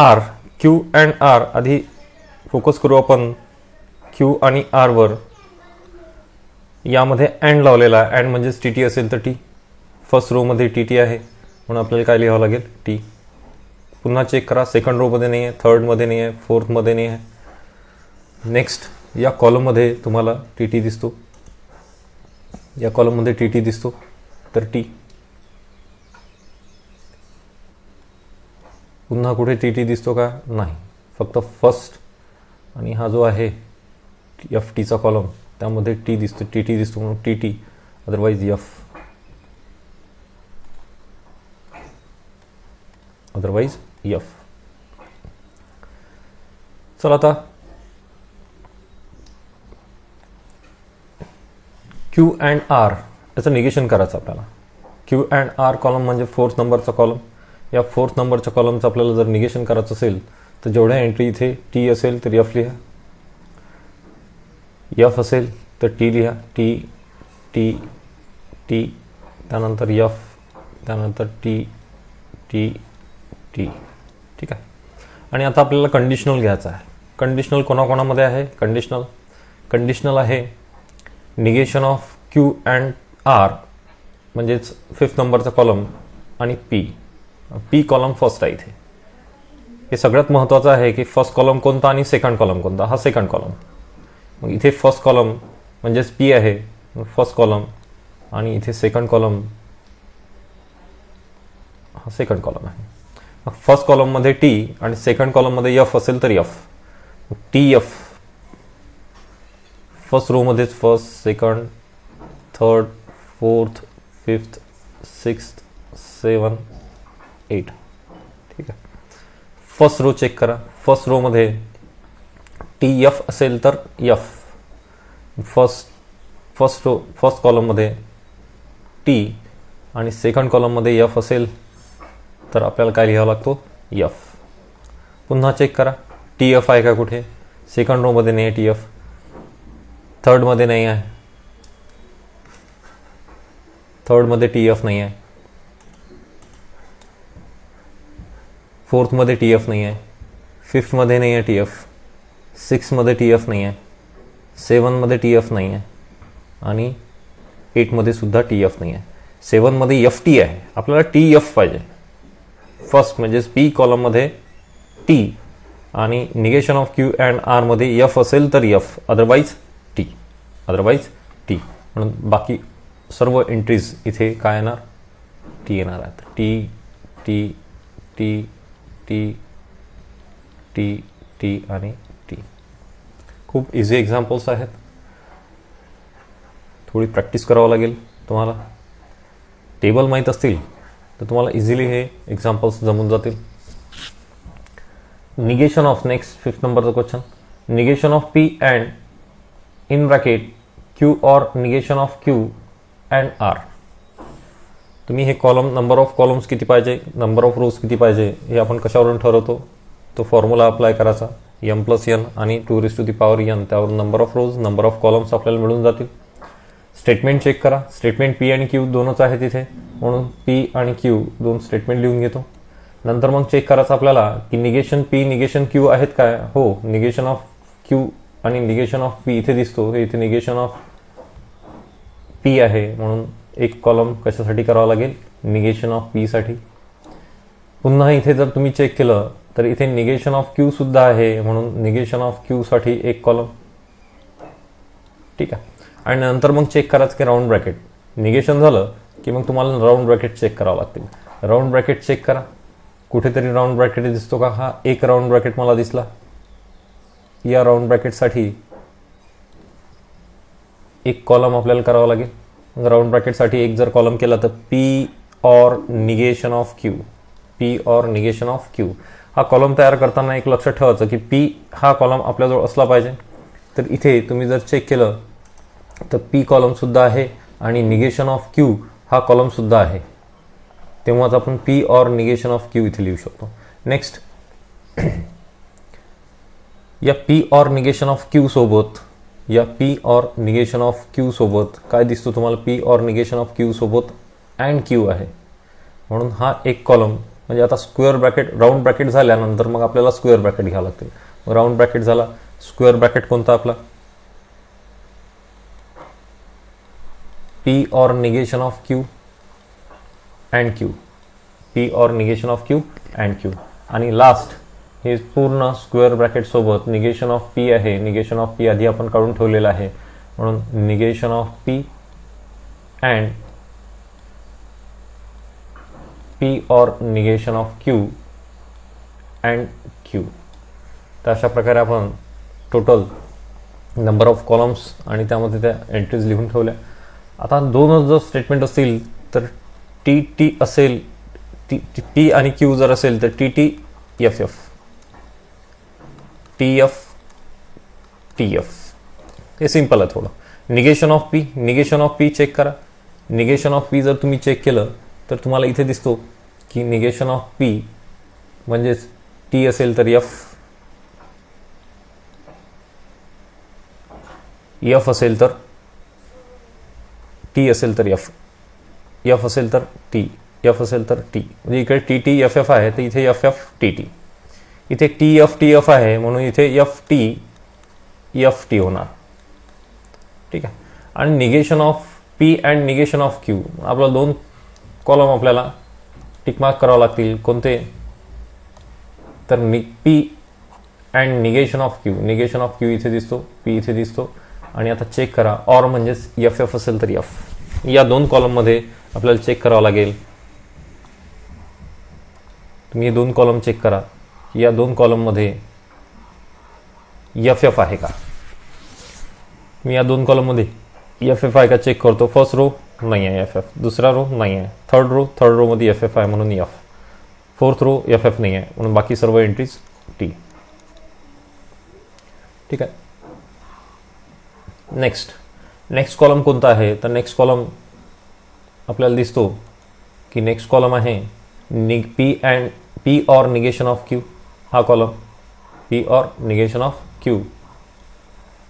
R आधी फोकस करू आपण. क्यू आणि आर वर यामध्ये अँड लावलेला आहे. अँड म्हणजेच टी टी असेल तर टी. फर्स्ट रोमध्ये टी टी आहे म्हणून आपल्याला काय लिहावं लागेल, टी. पुन्हा चेक करा, सेकंड रोमध्ये नाही आहे, थर्डमध्ये नाही आहे, फोर्थमध्ये नाही आहे. नेक्स्ट या कॉलममध्ये तुम्हाला टी टी दिसतो, या कॉलममध्ये टी टी दिसतो तर टी. पुन्हा कुठे टी टी दिसतो का, नाही, फक्त फर्स्ट आणि हा जो आहे एफ टीचा कॉलम त्यामध्ये टी दिसतो, टी टी दिसतो म्हणून T T, otherwise F, otherwise F. चला आता क्यू अँड आर याचं निगेशन करायचं आपल्याला. क्यू अँड आर कॉलम म्हणजे फोर्थ नंबरचा कॉलम. या फोर्थ नंबरच्या कॉलमचं आपल्याला जर निगेशन करायचं असेल तर जेवढ्या एंट्री इथे टी असेल तर एफ लिहा, एफ असेल तर टी लिहा, टी टी टी, त्यानंतर एफ, त्यानंतर टी टी टी. ठीक आहे. आणि आता आपल्याला कंडिशनल घ्यायचं आहे. कंडिशनल कोणाकोणामध्ये आहे, कंडिशनल आहे negation of Q and R म्हणजेच फिफ्थ नंबरचा कॉलम आणि पी कॉलम फर्स्ट आहे इथे. हे सगळ्यात महत्त्वाचं आहे की फर्स्ट कॉलम कोणता आणि सेकंड कॉलम कोणता, हा सेकंड कॉलम. मग इथे फर्स्ट कॉलम म्हणजेच पी आहे, फर्स्ट कॉलम, आणि इथे सेकंड कॉलम हा सेकंड कॉलम आहे. मग फर्स्ट कॉलममध्ये टी आणि सेकंड कॉलममध्ये एफ असेल तर एफ, टी एफ. फर्स्ट रोमध्येच first, second, third, fourth, fifth, sixth, 7, 8. ठीक आहे. फर्स्ट रो चेक करा. फर्स्ट रोमध्ये टी एफ असेल तर एफ, फर्स्ट कॉलममध्ये टी आणि सेकंड कॉलममध्ये एफ असेल तर आपल्याला काय लिहावं लागतो, एफ. पुन्हा चेक करा टी एफ आहे का कुठे, सेकंड रोमध्ये नाही आहे टी एफ, थर्डमध्ये नाही आहे, थर्डमध्ये टी एफ नाही आहे, फोर्थमध्ये टी एफ नाही आहे, फिफ्थमध्ये नाही आहे टी एफ, सिक्समध्ये टी एफ नाही आहे, 7मध्ये टी एफ नाही आहे आणि 8मध्ये सुद्धा टी एफ नाही आहे. 7मध्ये एफ टी आहे, आपल्याला टी एफ पाहिजे. फर्स्ट म्हणजेच पी कॉलममध्ये टी आणि निगेशन ऑफ क्यू अँड आरमध्ये एफ असेल तर F, otherwise T, otherwise T. म्हणून बाकी सर्व एंट्रीज इथे काय येणार, टी येणार आहेत. T T T T T T आणि टी. खूप इझी एक्झाम्पल्स आहेत, थोडी प्रॅक्टिस करावं लागेल तुम्हाला. टेबल माहीत असतील तर तुम्हाला इझिली हे एक्झाम्पल्स जमून जातील. निगेशन ऑफ, नेक्स्ट फिफ्थ नंबरचा question, negation of P and in bracket Q or negation of Q and R. तुम्ही हे कॉलम, नंबर ऑफ कॉलम्स किती पाहिजे, नंबर ऑफ रोज किती पाहिजे, हे आपण कशावरून ठरवतो, तो फॉर्म्युला अप्लाय करायचा, m+n आणि 2n, त्यावर number of rose, number of columns आपल्याला मिळून जातील. स्टेटमेंट चेक करा. स्टेटमेंट पी आणि क्यू दोनच आहेत इथे म्हणून पी आणि क्यू दोन स्टेटमेंट लिहून घेतो. नंतर मग चेक करायचं आपल्याला की निगेशन पी निगेशन क्यू आहेत काय. हो, निगेशन ऑफ क्यू आणि निगेशन ऑफ पी इथे दिसतो, हे इथे निगेशन ऑफ पी आहे म्हणून एक कॉलम कशासाठी करावा लागेल, निगेशन ऑफ पी साठी. पुन्हा इथे जर तुम्ही चेक केलं तर इथे निगेशन ऑफ क्यू सुद्धा आहे म्हणून निगेशन ऑफ क्यू साठी एक कॉलम. ठीक आहे. आणि नंतर मग चेक करायचं की राऊंड ब्रॅकेट, निगेशन झालं की मग तुम्हाला राऊंड ब्रॅकेट चेक करावं लागतील. राऊंड ब्रॅकेट चेक करा, कुठेतरी राऊंड ब्रॅकेट दिसतो का, हा एक राऊंड ब्रॅकेट मला दिसला. या राऊंड ब्रॅकेटसाठी एक कॉलम आपल्याला करावा लागेल. राऊंड ब्रॅकेटसाठी एक जर कॉलम केला तर P or negation of Q, P or negation of Q. हा कॉलम तयार करताना एक लक्षात ठेवायचं की पी हा कॉलम आपल्याजवळ असला पाहिजे. तर इथे तुम्ही जर चेक केलं तर पी कॉलम सुद्धा आहे आणि निगेशन ऑफ क्यू हा कॉलम सुद्धा आहे, तेव्हाच आपण P or negation of Q इथे लिहू शकतो. नेक्स्ट, या P or negation of Q सोबत, या P or negation of Q सोबत काय दिसतो तुम्हाला, P or negation of Q सोबत अँड क्यू आहे म्हणून हा एक कॉलम. म्हणजे आता स्क्वेअर ब्रॅकेट, राऊंड ब्रॅकेट झाल्यानंतर मग आपल्याला स्क्वेअर ब्रॅकेट घ्यावं लागतील. राऊंड ब्रॅकेट झाला, स्क्वेअर ब्रॅकेट कोणता आपला, P or negation of Q, and Q, P or negation of Q and Q. आणि लास्ट हे पूर्ण स्क्वेअर ब्रॅकेट सोबत निगेशन ऑफ पी आहे. निगेशन ऑफ पी आधी आपण काढून ठेवलेलं आहे, म्हणून negation of P and P or negation of Q and Q. तर अशा प्रकारे आपण टोटल नंबर ऑफ कॉलम्स आणि त्यामध्ये त्या एंट्रीज लिहून ठेवल्या. आता दोनच जर स्टेटमेंट असतील तर टी टी असेल, टी आणि क्यू जर असेल तर T T F F, T F T F. हे सिम्पल आहे थोडं. Negation of P, negation of P check करा. निगेशन ऑफ पी जर तुम्ही चेक केलं तर तुम्हाला इथे दिसतो की निगेशन ऑफ पी म्हणजेच टी असेल तर एफ, एफ असेल तर टी असेल तर एफ, एफ असेल तर टी, एफ असेल तर टी. म्हणजे इकडे टी टी एफ एफ आहे तर इथे एफ एफ टी टी. इथे टी एफ आहे म्हणून इथे एफ टी होणार. ठीक आहे. आणि negation of P and negation of Q, आपल्याला दोन कॉलम आपल्याला टिकमार्क करावं लागतील. कोणते तर P and negation of Q. Negation of Q इथे दिसतो, पी इथे दिसतो. आणि आता चेक करा, ऑर म्हणजेच एफ एफ असेल तर एफ. या दोन कॉलममध्ये आपल्याला चेक करावं लागेल. तुम्ही हे दोन कॉलम चेक करा, या दोन कॉलममध्ये एफ एफ आहे का. मी या दोन कॉलममध्ये एफ एफ आहे का चेक करतो. फर्स्ट रो नाही आहे एफ एफ, दुसरा रो नाही आहे, थर्ड रोमध्ये एफ एफ आहे म्हणून F, fourth row F F नाही आहे म्हणून बाकी सर्व एंट्रीज टी. ठीक आहे. नेक्स्ट कॉलम कोणता आहे तर नेक्स्ट कॉलम आपल्याला दिसतो की नेक्स्ट कॉलम आहे P or negation of Q. हा column P or negation of Q.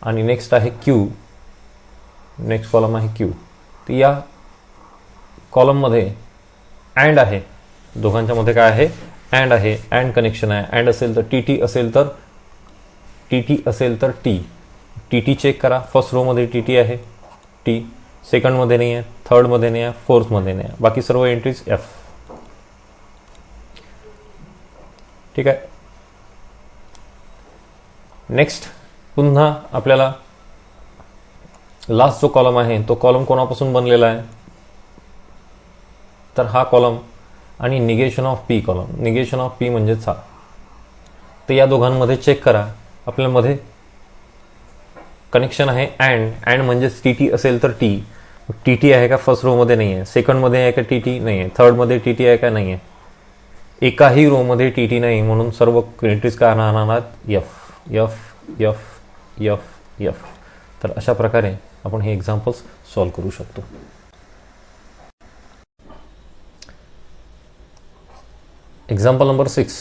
आणि नेक्स्ट आहे क्यू, नेक्स्ट कॉलम आहे क्यू. तर या कॉलममध्ये अँड आहे, दोघांच्या मध्ये काय आहे अँड आहे, अँड कनेक्शन आहे. अँड असेल तर टी टी असेल तर टी टी असेल तर टी. टी टी चेक करा, फर्स्ट रोमध्ये टी टी आहे, टी सेकंडमध्ये नाही आहे, थर्डमध्ये नाही आहे, फोर्थमध्ये नाही आहे, बाकी सर्व एंट्रीज एफ. ठीक आहे. नेक्स्ट पुन्हा आपल्याला लास्ट जो कॉलम आहे तो कॉलम कोणापासून बनलेला आहे तर हा कॉलम आणि negation of P column. Negation of P म्हणजेच हा. तर या दोघांमध्ये चेक करा, आपल्यामध्ये कनेक्शन आहे अँड म्हणजेच टी टी असेल तर टी. टी टी आहे का फर्स्ट रोमध्ये नाही आहे, सेकंडमध्ये आहे का टी टी नाही आहे, थर्डमध्ये टी टी आहे का नाही आहे, एकाही रोमध्ये टी टी नाही म्हणून सर्व एंट्रीज काय राहणार F F F F F. तर अशा प्रकारे आपण हे एक्झाम्पल्स सॉल्व्ह करू शकतो. Example number 6,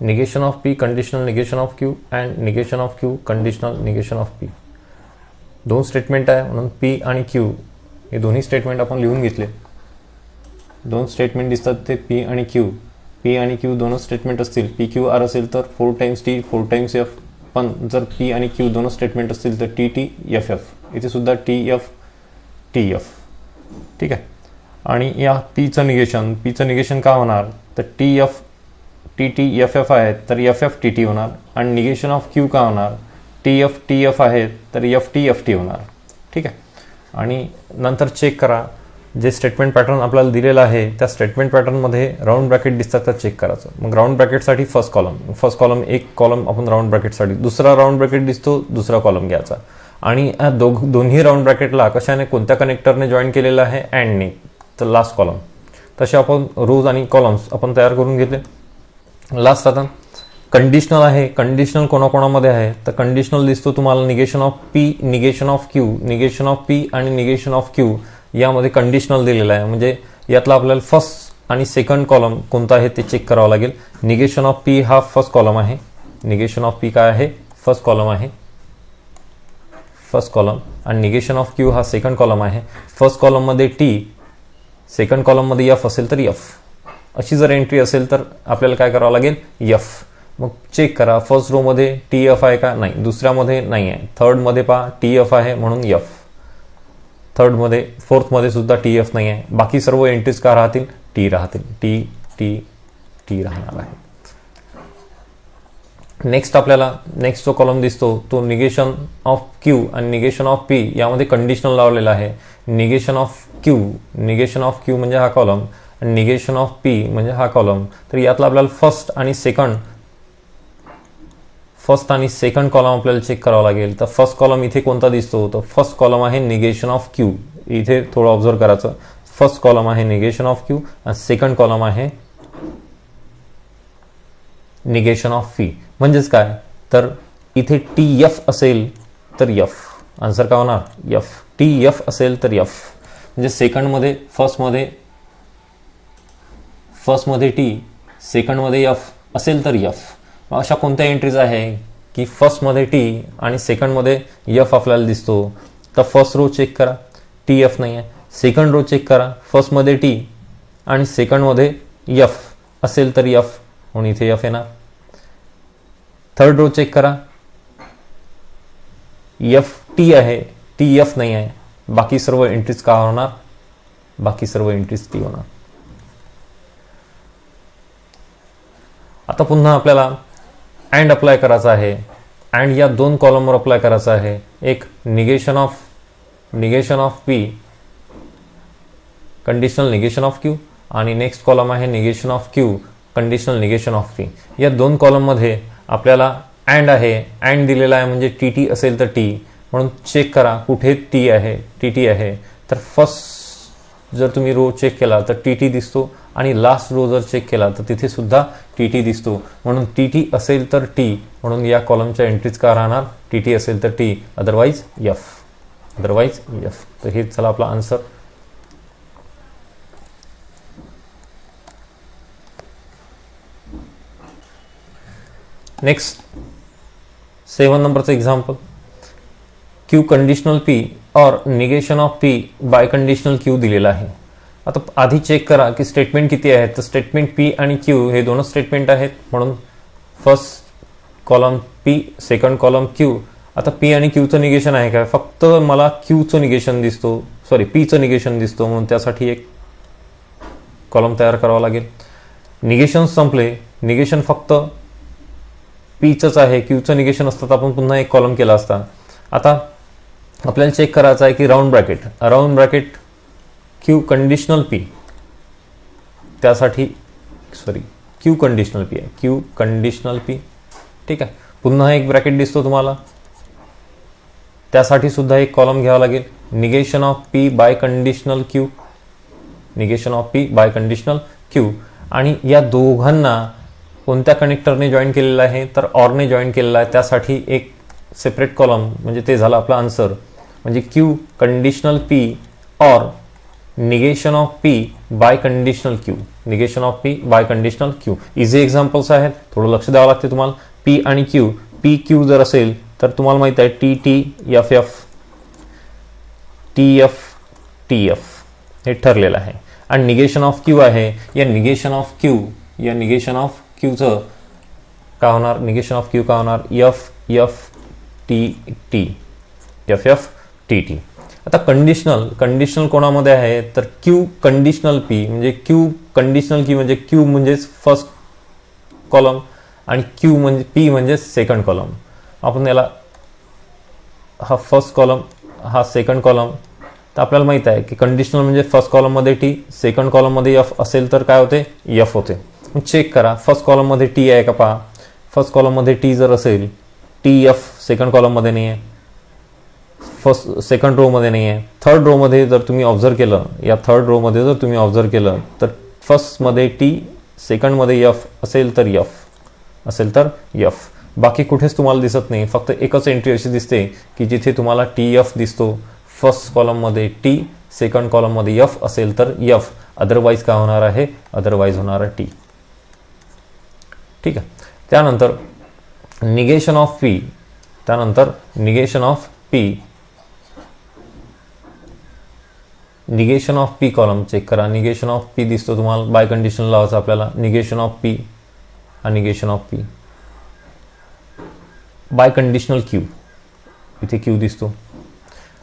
negation of P conditional negation of Q and negation of Q conditional negation of P. दोन स्टेटमेंट आहे म्हणून पी आणि क्यू हे दोन्ही स्टेटमेंट आपण लिहून घेतले. दोन स्टेटमेंट दिसतात ते पी आणि क्यू. पी आणि क्यू दोन स्टेटमेंट असतील, पी क्यू आर असेल तर 4 टाइम्स टी 4 टाइम्स एफ. पण जर पी आणि क्यू दोन स्टेटमेंट असतील तर टी टी एफ एफ. इथे सुद्धा टी एफ. ठीक आहे. आणि या पीचं निगेशन का होणार तर टी टी एफ एफ आहे तर एफ एफ टी टी होणार. आणि निगेशन ऑफ क्यू का होणार टी एफ आहे तर एफ टी होणार. ठीक आहे. आणि नंतर चेक करा, जे स्टेटमेंट पॅटर्न आपल्याला दिलेलं आहे त्या स्टेटमेंट पॅटर्नमध्ये राऊंड ब्रॅकेट दिसतात तर चेक करायचं. मग राऊंड ब्रॅकेटसाठी फर्स्ट कॉलम एक कॉलम आपण राऊंड ब्रॅकेटसाठी, दुसरा राऊंड ब्रॅकेट दिसतो दुसरा कॉलम घ्यायचा. आणि दोन्ही राऊंड ब्रॅकेटला कशाने कोणत्या कनेक्टरने जॉईन केलेलं आहे अँडने, तर लास्ट कॉलम. तसे आपण रोज आणि कॉलम्स आपण तयार करून घेतले. लास्ट आता कंडिशनल आहे. कंडिशनल कोणाकोणामध्ये आहे तर कंडिशनल दिसतो तुम्हाला negation of P negation of Q. Negation of P आणि निगेशन ऑफ क्यू यामध्ये कंडिशनल दिलेलं आहे. म्हणजे यातला आपल्याला फर्स्ट आणि सेकंड कॉलम कोणता आहे ते चेक करावं लागेल. निगेशन ऑफ पी हा फर्स्ट कॉलम आहे. निगेशन ऑफ पी काय आहे फर्स्ट कॉलम आहे, फर्स्ट कॉलम. आणि निगेशन ऑफ क्यू हा सेकंड कॉलम आहे. फर्स्ट कॉलममध्ये टी, सेकंड कॉलममध्ये एफ असेल तर एफ. अशी जर एंट्री असेल तर आपल्याला काय करावं लागेल एफ. मग चेक करा, फर्स्ट रोमध्ये टी एफ आहे का नाही, दुसऱ्यामध्ये नाही आहे, थर्डमध्ये पहा टी एफ आहे म्हणून एफ, थर्डमध्ये फोर्थमध्ये सुद्धा टी एफ नाही आहे, बाकी सर्व एंट्रीज का राहतील टी राहतील, टी टी टी राहणार आहे. नेक्स्ट आपल्याला नेक्स्ट जो कॉलम दिसतो तो निगेशन ऑफ क्यू आणि निगेशन ऑफ पी यामध्ये कंडिशनल लावलेला आहे. निगेशन ऑफ क्यू म्हणजे हा कॉलम आणि निगेशन ऑफ पी म्हणजे हा कॉलम. तर यातला आपल्याला फर्स्ट आणि सेकंड कॉलम आपल्याला चेक करावा लागेल. तर फर्स्ट कॉलम इथे कोणता दिसतो, तर फर्स्ट कॉलम आहे निगेशन ऑफ क्यू. इथे थोडं ऑब्झर्व करायचं. फर्स्ट कॉलम आहे निगेशन ऑफ क्यू आणि सेकंड कॉलम आहे निगेशन ऑफ पी. म्हणजेच काय, तर इथे टी एफ असेल तर एफ, आन्सर काय होणार एफ. टी एफ असेल तर एफ म्हणजे सेकंडमध्ये फर्स्टमध्ये टी, सेकंडमध्ये एफ असेल तर एफ. अशा कोणत्या एंट्रीज आहे की फर्स्टमध्ये टी आणि सेकंडमध्ये एफ आपल्याला दिसतो. तर फर्स्ट रो चेक करा, टी एफ नाही आहे. सेकंड रो चेक करा, फर्स्टमध्ये टी आणि सेकंडमध्ये एफ असेल तर एफ म्हणून इथे एफ येणार. थर्ड रो चेक करा, एफ टी आहे, टी एफ नाही आहे. बाकी सर्व एंट्रीज का होणार, बाकी सर्व एंट्रीज टी होणार. आता पुन्हा आपल्याला अँड अप्लाय करायचा आहे. अँड या दोन कॉलमवर अप्लाय करायचा आहे. एक negation of P, conditional negation of Q आणि नेक्स्ट कॉलम आहे negation of Q, conditional negation of P. या दोन कॉलममध्ये आपल्याला अँड आहे, अँड दिलेला आहे म्हणजे टी टी असेल तर टी म्हणून चेक करा कुठे टी आहे, टी टी आहे. तर फर्स्ट जर तुम्ही रो चेक केला तर टी टी दिसतो आणि लास्ट रो जर चेक केला तर तिथे सुद्धा टी टी दिसतो. म्हणून टी टी असेल तर टी म्हणून या कॉलमच्या एंट्रीज का राहणार, टी टी असेल तर टी, अदरवाईज एफ. तर हेच चला आपला आन्सर. नेक्स्ट 7 नंबरचं example. Q conditional P or negation of P biconditional Q दिलेला आहे. आता आधी चेक करा की स्टेटमेंट किती आहेत. तर स्टेटमेंट पी आणि क्यू हे दोनच स्टेटमेंट आहेत म्हणून first column P, second column Q. आता पी आणि क्यूचं निगेशन आहे काय, फक्त मला क्यूचं निगेशन दिसतो, पीचं निगेशन दिसतो म्हणून त्यासाठी एक कॉलम तयार करावा लागेल. निगेशन संपले, निगेशन फक्त पीचंच आहे, क्यूचं निगेशन असतं तर आपण पुन्हा एक कॉलम केला असता. आता आपल्याला चेक करायचं आहे की round bracket Q conditional P, त्यासाठी क्यू कंडिशनल पी आहे, क्यू कंडिशनल पी. ठीक आहे, पुन्हा एक ब्रॅकेट दिसतो तुम्हाला, त्यासाठी सुद्धा एक कॉलम घ्यावा लागेल. Negation of P biconditional Q, आणि या दोघांना कोणत्या कनेक्टरने जॉईन केलेलं आहे तर ऑरने जॉईन केलेला आहे. त्यासाठी एक सेपरेट कॉलम म्हणजे ते झालं आपला आन्सर. म्हणजे Q conditional P or negation of P biconditional Q. Easy examples आहेत, थोडं लक्ष द्यावं लागते तुम्हाला. पी आणि क्यू, पी क्यू जर असेल तर तुम्हाला माहित आहे T T F F, T F हे ठरलेलं आहे. आणि निगेशन ऑफ क्यू आहे, या निगेशन ऑफ क्यूचं काय होणार, निगेशन ऑफ क्यू काय होणार, F F T T, F F T T. आता कंडिशनल कोणामध्ये आहे तर क्यू कंडिशनल पी, म्हणजे क्यू कंडिशनल की म्हणजे क्यू म्हणजेच फर्स्ट कॉलम आणि क्यू म्हणजे पी म्हणजे सेकंड कॉलम. आपण याला हा फर्स्ट कॉलम, हा सेकंड कॉलम. तर आपल्याला माहित आहे की कंडिशनल म्हणजे फर्स्ट कॉलममध्ये टी, सेकंड कॉलममध्ये एफ असेल तर काय होते, एफ होते. चेक करा फर्स्ट कॉलममध्ये टी आहे का पहा. फर्स्ट कॉलममध्ये टी जर असेल, टी एफ सेकंड कॉलममध्ये नाही आहे, सेकंड रो मध्ये नाही आहे. थर्ड रो मध्ये जर तुम्ही ऑब्झर्व केलं, या थर्ड रो मध्ये जर तुम्ही ऑब्झर्व केलं तर फर्स्ट मध्ये टी, सेकंड मध्ये एफ असेल तर एफ. बाकी कुठेच तुम्हाला दिसत नाही, फक्त एकच एंट्री अशी दिसते की जिथे तुम्हाला टी एफ दिसतो. फर्स्ट कॉलम मध्ये टी, सेकंड कॉलम मध्ये एफ असेल तर एफ, अदरवाईज काय होणार आहे, अदरवाईज होणार आहे टी. ठीक आहे. त्यानंतर negation of P column check करा. निगेशन ऑफ पी दिसतो तुम्हाला, बाय कंडिशन लावायचं आपल्याला. निगेशन ऑफ पी आणि negation of P biconditional Q, इथे क्यू दिसतो.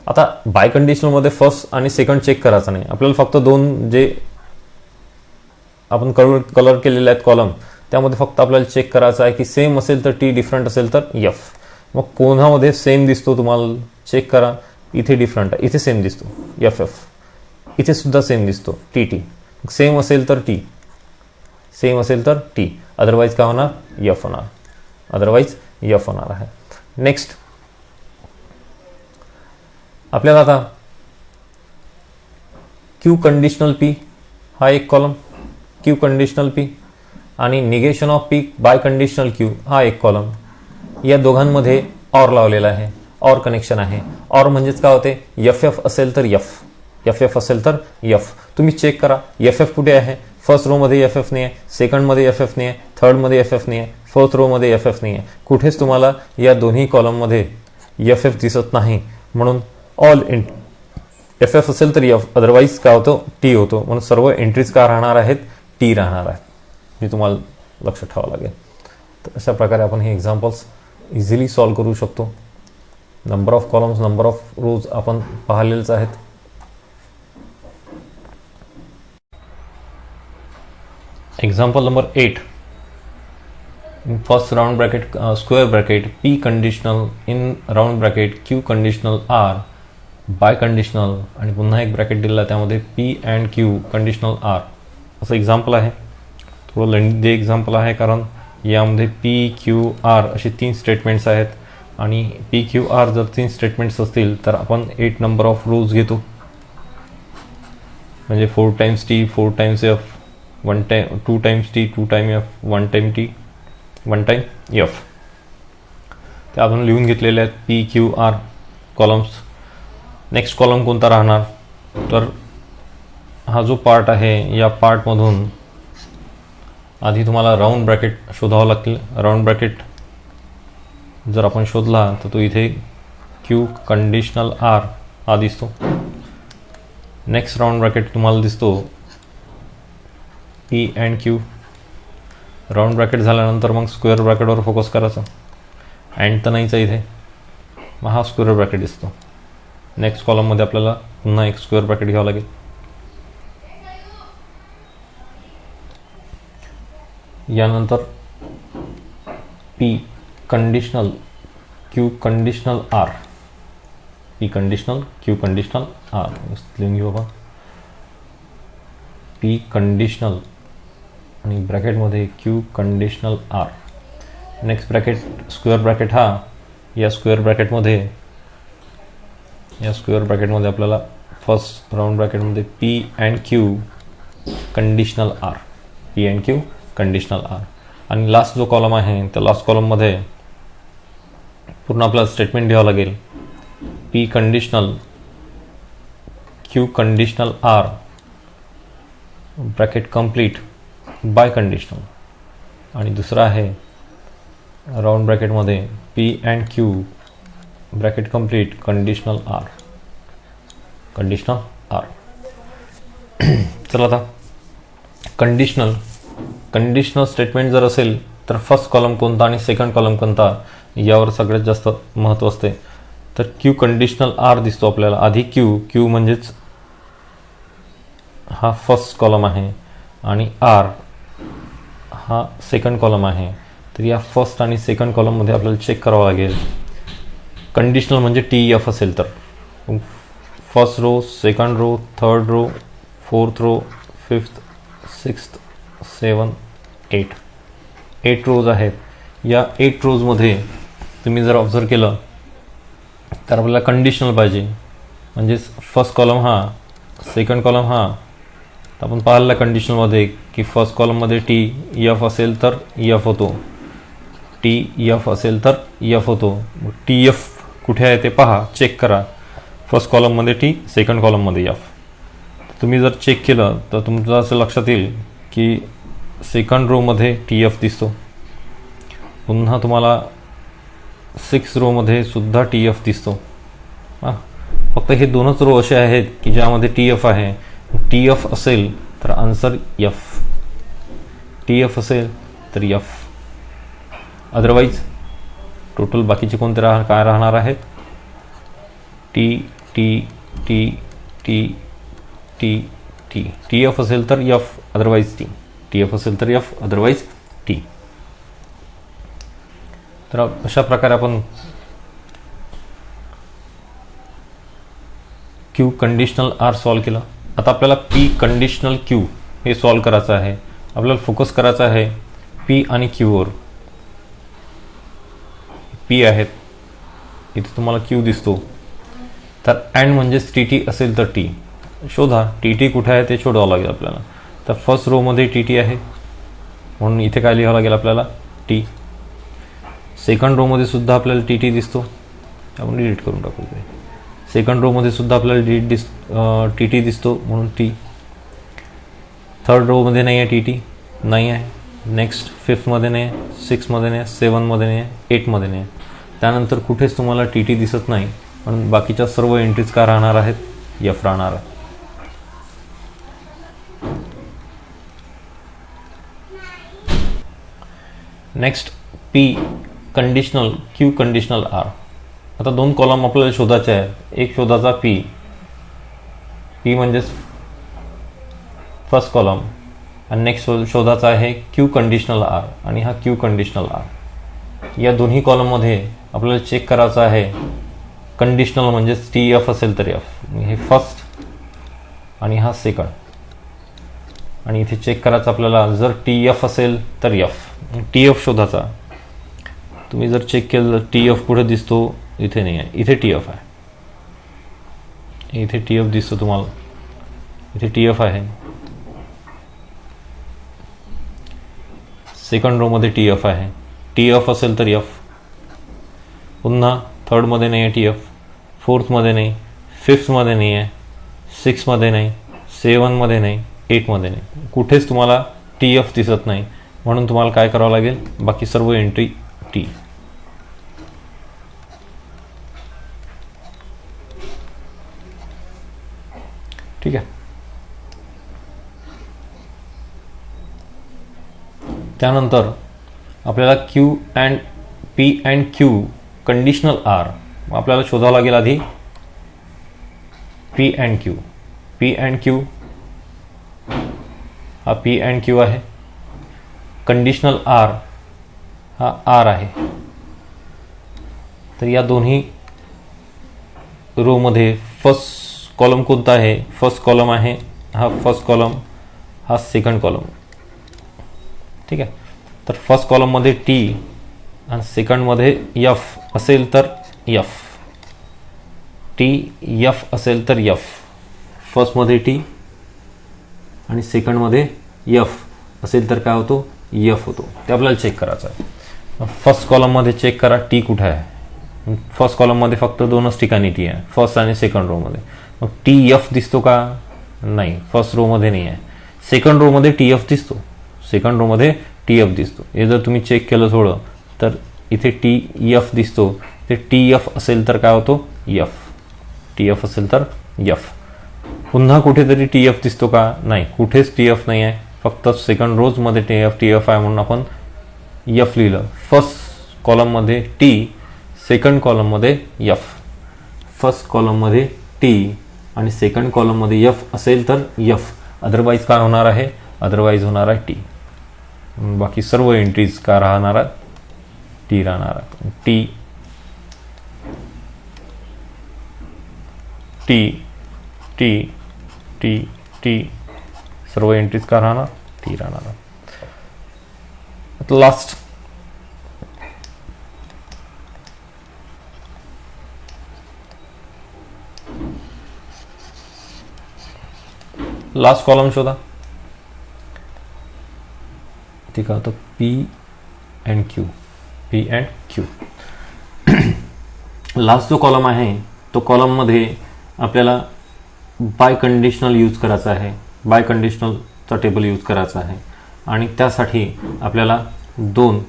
आता बाय कंडिशनल मध्ये फर्स्ट आणि सेकंड चेक करायचं नाही आपल्याला, फक्त दोन जे आपण कलर केलेले आहेत कॉलम, त्यामध्ये फक्त आपल्याला चेक करायचं आहे की सेम असेल तर टी, डिफरंट असेल तर एफ. मग कोणामध्ये सेम दिसतो तुम्हाला चेक करा. इथे डिफरंट आहे, इथे सेम दिसतो एफ एफ, इथे सुद्धा सेम दिसतो टी टी. सेम असेल तर टी, सेम असेल तर टी, अदरवाईज काय होणार एफ होणार, अदरवाईज एफ होणार आहे. नेक्स्ट आपल्याला आता क्यू कंडिशनल पी हा एक कॉलम, क्यू कंडिशनल पी आणि negation of P biconditional Q हा एक कॉलम. या दोघांमध्ये ऑर लावलेला आहे, ऑर कनेक्शन आहे. ऑर म्हणजेच काय होते, एफ एफ असेल तर एफ, एफ एफ असेल तर एफ. तुम्ही चेक करा एफ एफ कुठे आहे. फर्स्ट रो मध्ये एफ एफ नाही आहे, सेकंडमध्ये एफ एफ नाही आहे, थर्डमध्ये एफ एफ नाही आहे, फोर्थ रो मध्ये एफ एफ नाही आहे. कुठेच तुम्हाला या दोन्ही कॉलममध्ये एफ एफ दिसत नाही. म्हणून ऑल एफ एफ असेल तर एफ, अदरवाईज काय होतं टी होतो. म्हणून सर्व एंट्रीज काय राहणार आहेत, टी राहणार आहेत. हे तुम्हाला लक्षात ठेवावं लागेल. तर अशा प्रकारे आपण हे एक्झाम्पल्स इझिली सॉल्व करू शकतो. Number of columns, number of रोज आपण पाहिलेच आहेत. Example number 8. in first round bracket square bracket p conditional in round bracket q conditional r biconditional आणि पुन्हा एक ब्रॅकेट दिला त्यामध्ये P and Q conditional R असं एक्झाम्पल आहे. थोडं लेंदी एक्झाम्पल आहे कारण यामध्ये पी क्यू आर असे 3 स्टेटमेंट्स आहेत आणि पी क्यू आर जर 3 स्टेटमेंट्स असतील तर आपण 8 नंबर ऑफ रोज घेतो. म्हणजे 4 times T, 4 times F, 2 times T, 2 time F, 1 time T, 1 time F. ते आपण लिहून घेतलेले आहेत P Q R columns. Next column कोणता राहणार, तर हा जो पार्ट आहे या पार्टमधून आधी तुम्हाला राऊंड ब्रॅकेट शोधावं लागतील. राऊंड ब्रॅकेट जर आपण शोधला तर तो इथे क्यू कंडिशनल आर हा दिसतो. नेक्स्ट राऊंड ब्रॅकेट तुम्हाला दिसतो P and Q. Round bracket झाल्यानंतर मग स्क्वेअर ब्रॅकेटवर फोकस करायचा. अँड तर नाहीच इथे, मग हा स्क्वेअर ब्रॅकेट दिसतो. नेक्स्ट कॉलममध्ये आपल्याला पुन्हा एक स्क्वेअर ब्रॅकेट घ्यावं लागेल. यानंतर P conditional Q conditional R, P conditional Q conditional R लिहून घेऊ आपण. पी कंडिशनल आणि ब्रॅकेटमध्ये Q conditional R. Next bracket square bracket हा, या स्क्वेअर ब्रॅकेटमध्ये आपल्याला फर्स्ट राऊंड ब्रॅकेटमध्ये P and Q conditional R, P and Q conditional R. आणि लास्ट जो कॉलम आहे त्या लास्ट कॉलममध्ये पूर्ण आपल्याला स्टेटमेंट घ्यावं लागेल. P conditional Q conditional R bracket complete biconditional. आणि दुसरा आहे राऊंड ब्रॅकेटमध्ये P and Q bracket complete conditional R, conditional R. चला आता कंडिशनल स्टेटमेंट जर असेल तर फर्स्ट कॉलम कोणता आणि सेकंड कॉलम कोणता यावर सगळ्यात जास्त महत्त्व असते. तर क्यू कंडिशनल आर दिसतो आपल्याला. आधी क्यू म्हणजेच हा फर्स्ट कॉलम आहे आणि आर हा सेकंड कॉलम आहे. तर या फर्स्ट आणि सेकंड कॉलममध्ये आपल्याला चेक करावं लागेल. कंडिशनल म्हणजे टी एफ असेल तर first row, second row, third row, fourth row, fifth, sixth, 7, 8 rows आहेत. या 8 रोजमध्ये तुम्ही जर ऑब्झर्व केलं तर आपल्याला कंडिशनल पाहिजे. म्हणजेच फर्स्ट कॉलम हा, सेकंड कॉलम हा. तर आपण पाहिलं कंडिशनलमध्ये की फर्स्ट कॉलममध्ये टी एफ असेल तर एफ होतो, टी एफ असेल तर एफ होतो. टी एफ कुठे आहे ते पहा, चेक करा. फर्स्ट कॉलममध्ये टी, सेकंड कॉलममध्ये एफ. तुम्ही जर चेक केलं तर तुमचं असं लक्षात येईल की सेकंड रोमध्ये टी एफ दिसतो. पुन्हा तुम्हाला 6 रोमध्ये सुद्धा टी एफ दिसतो. फक्त हे 2च रो असे आहेत की ज्यामध्ये टी एफ आहे. टी एफ असेल तर आन्सर एफ, टी एफ असेल तर एफ. अदरवाईज टोटल बाकीचे कोणते काय राहणार आहेत, T T T T T T T F असेल तर F, otherwise T. T F असेल तर एफ, अदरवाईज टी. तर अशा प्रकारे आपण क्यू कंडिशनल आर सॉल्व केलं. आता आपल्याला पी कंडिशनल क्यू हे सॉल्व करायचं आहे. आपल्याला फोकस करायचा आहे पी आणि क्यूवर. पी आहेत, इथे तुम्हाला क्यू दिसतो. तर अँड म्हणजेच टी टी असेल तर टी शोधा. टी टी कुठे आहे ते शोधावं लागेल आपल्याला. तर फर्स्ट रो मध्ये टी टी आहे म्हणून इथे काय लिहावं लागेल आपल्याला टी. सेकंड रो मध्ये सुद्धा आपल्याला टी टी दिसतो, आपण डिलीट करून टाकू. सेकंड रो मध्ये सुद्धा आपल्याला टी टी दिसतो म्हणून टी. थर्ड रो मध्ये नाही आहे टी टी, नाही आहे. नेक्स्ट फिफ्थमध्ये नाही आहे, सिक्समध्ये नाही आहे, सेवनमध्ये नाही आहे, एटमध्ये नाही आहे. त्यानंतर कुठेच तुम्हाला टी टी दिसत नाही म्हणून बाकीच्या सर्व एंट्रीज का राहणार आहेत, एफ राहणार आहे. Next P conditional Q conditional R. आता दोन कॉलम आपल्याला शोधायचे आहेत. एक शोधाचा पी, पी म्हणजेच फर्स्ट कॉलम, आणि नेक्स्ट शोधाचा आहे क्यू कंडिशनल आर, आणि हा क्यू कंडिशनल आर. या दोन्ही कॉलममध्ये आपल्याला चेक करायचं आहे कंडिशनल म्हणजेच टी एफ असेल तर एफ. हे फर्स्ट आणि हा सेकंड. आणि इथे चेक करायचं आपल्याला जर टी एफ असेल तर एफ. टी एफ शोधाचा. तुम्ही जर चेक केलं तर टी एफ कुठे दिसतो, इथे नाही आहे, इथे टी एफ आहे. इथे टी एफ दिसतो तुम्हाला, इथे टी एफ आहे. सेकंड रो मध्ये टी एफ आहे. टी एफ असेल तर एफ. पुन्हा थर्डमध्ये नाही आहे टी एफ, फोर्थमध्ये नाही, फिफ्थमध्ये नाही आहे, सिक्समध्ये नाही, सेवनमध्ये नाही, एटमध्ये नाही. कुठेच तुम्हाला टी एफ दिसत नाही म्हणून तुम्हाला काय करावं लागेल, बाकी सर्व एंट्री टी. ठीक आहे. त्यानंतर आपल्याला Q and P and Q conditional R आपल्याला शोधावं लागेल. आधी P and Q. P and Q हा पी अँड क्यू आहे. कंडिशनल आर हा आर आहे. तर या दोन्ही रो मध्ये फर्स्ट कॉलम कोणता आहे, फर्स्ट कॉलम आहे हा. फर्स्ट कॉलम हा सेकंड कॉलम. ठीक आहे. तर फर्स्ट कॉलममध्ये टी आणि सेकंडमध्ये एफ असेल तर एफ. टी एफ असेल तर एफ. फर्स्टमध्ये टी आणि सेकंडमध्ये एफ असेल तर काय होतो, एफ होतो. ते आपल्याला चेक करायचं आहे. फर्स्ट कॉलममध्ये चेक करा टी कुठे आहे. फर्स्ट कॉलममध्ये फक्त दोनच ठिकाणी टी आहे, फर्स्ट आणि सेकंड रोमध्ये. मग टी एफ दिसतो का, नाही, फर्स्ट रोमध्ये नाही आहे. सेकंड रोमध्ये टी एफ दिसतो, सेकंड रोमध्ये टी एफ दिसतो. हे जर तुम्ही चेक केलं थोडं तर इथे टी एफ दिसतो. ते टी एफ असेल तर काय होतो, एफ. टी एफ असेल तर एफ. पुन्हा कुठेतरी टी एफ दिसतो का, नाही, कुठेच टी एफ नाही आहे, फक्त सेकंड रोजमध्ये टी एफ आहे म्हणून आपण एफ लिहिलं. फर्स्ट कॉलममध्ये टी, सेकंड कॉलममध्ये एफ. फर्स्ट कॉलममध्ये टी आणि सेकंड कॉलममध्ये एफ असेल तर एफ, अदरवाईज काय होणार आहे, अदरवाईज होणार आहे टी. बाकी सर्व एंट्रीज काय राहणार आहेत, टी राहणार आहेत. T T T T T सर्व एंट्रीज काय राहणार, टी राहणार. लास्ट लास्ट कॉलम शोधा. ठीक आहे. तो P and Q, P and Q. Last जो कॉलम आहे तो कॉलममध्ये आपल्याला बाय कंडिशनल यूज करायचा आहे. बाय कंडिशनलचा टेबल यूज करायचा आहे आणि त्यासाठी आपल्याला दोन,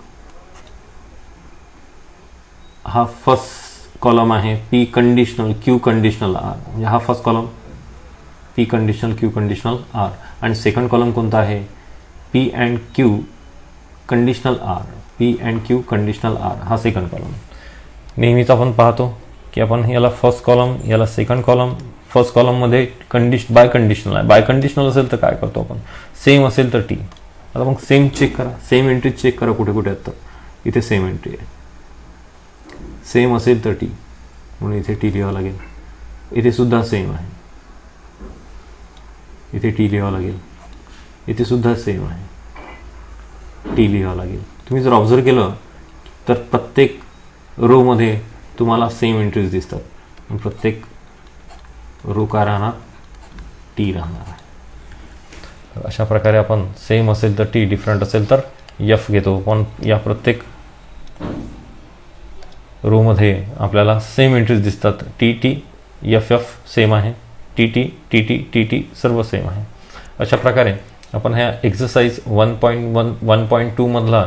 हा फर्स्ट कॉलम आहे P conditional Q conditional R, म्हणजे हा first column P conditional Q conditional R, आणि सेकंड कॉलम कोणता आहे, P and Q conditional R. P and Q conditional R हा सेकंड कॉलम. नेहमीच आपण पाहतो की आपण याला फर्स्ट कॉलम, याला सेकंड कॉलम. फर्स्ट कॉलममध्ये बाय कंडिशनल आहे. बाय कंडिशनल असेल तर काय करतो आपण, सेम असेल तर टी. आता मग सेम चेक करा, सेम एंट्री चेक करा कुठे कुठे आहेत. तर इथे सेम एंट्री आहे, सेम असेल तर टी, म्हणून इथे टी लिहावं लागेल. इथे सुद्धा सेम आहे, इथे टी लिहावं लागेल. इथे सुद्धा सेम आहे, टी लिहावं लागेल. तुम्ही जर ऑब्झर्व केलं तर प्रत्येक रोमध्ये तुम्हाला सेम एंट्रीज दिसतात. प्रत्येक रो का राहणार, टी राहणार आहे. अशा प्रकारे आपण सेम असेल तर टी, डिफरंट असेल तर एफ घेतो. पण या प्रत्येक रोमध्ये आपल्याला सेम एंट्रीज दिसतात. T T, F F same आहे, T T, T T, T T सर्व सेम आहे. अशा प्रकारे आपण ह्या एक्सरसाइज 1.2 मधला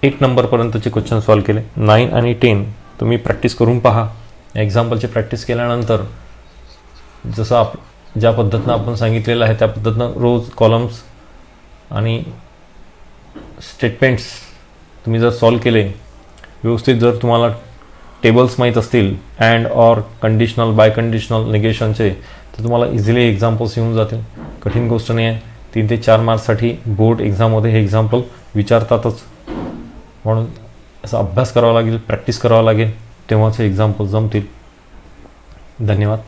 1 नंबरपर्यंतचे क्वेश्चन सॉल्व्ह केले. 9 आणि 10 तुम्ही प्रॅक्टिस करून पहा. एक्झाम्पलची प्रॅक्टिस केल्यानंतर जसं ज्या पद्धतीनं आपण सांगितलेलं आहे त्या पद्धतीनं रोज, कॉलम्स आणि स्टेटमेंट्स तुम्ही जर सॉल्व्ह केले व्यवस्थित, जर तुम्हाला टेबल्स माहीत असतील and, or, conditional, biconditional, निगेशनचे, तर तुम्हाला इझिली एक्झाम्पल्स येऊन जातील. कठीण गोष्ट नाही आहे. 3 ते 4 मार्क्ससाठी बोर्ड एक्झाममध्ये हे एक्झाम्पल विचारतातच. म्हणून असा अभ्यास करावा लागेल, प्रॅक्टिस करावा लागेल, तेव्हाच हे एक्झाम्पल जमतील. धन्यवाद.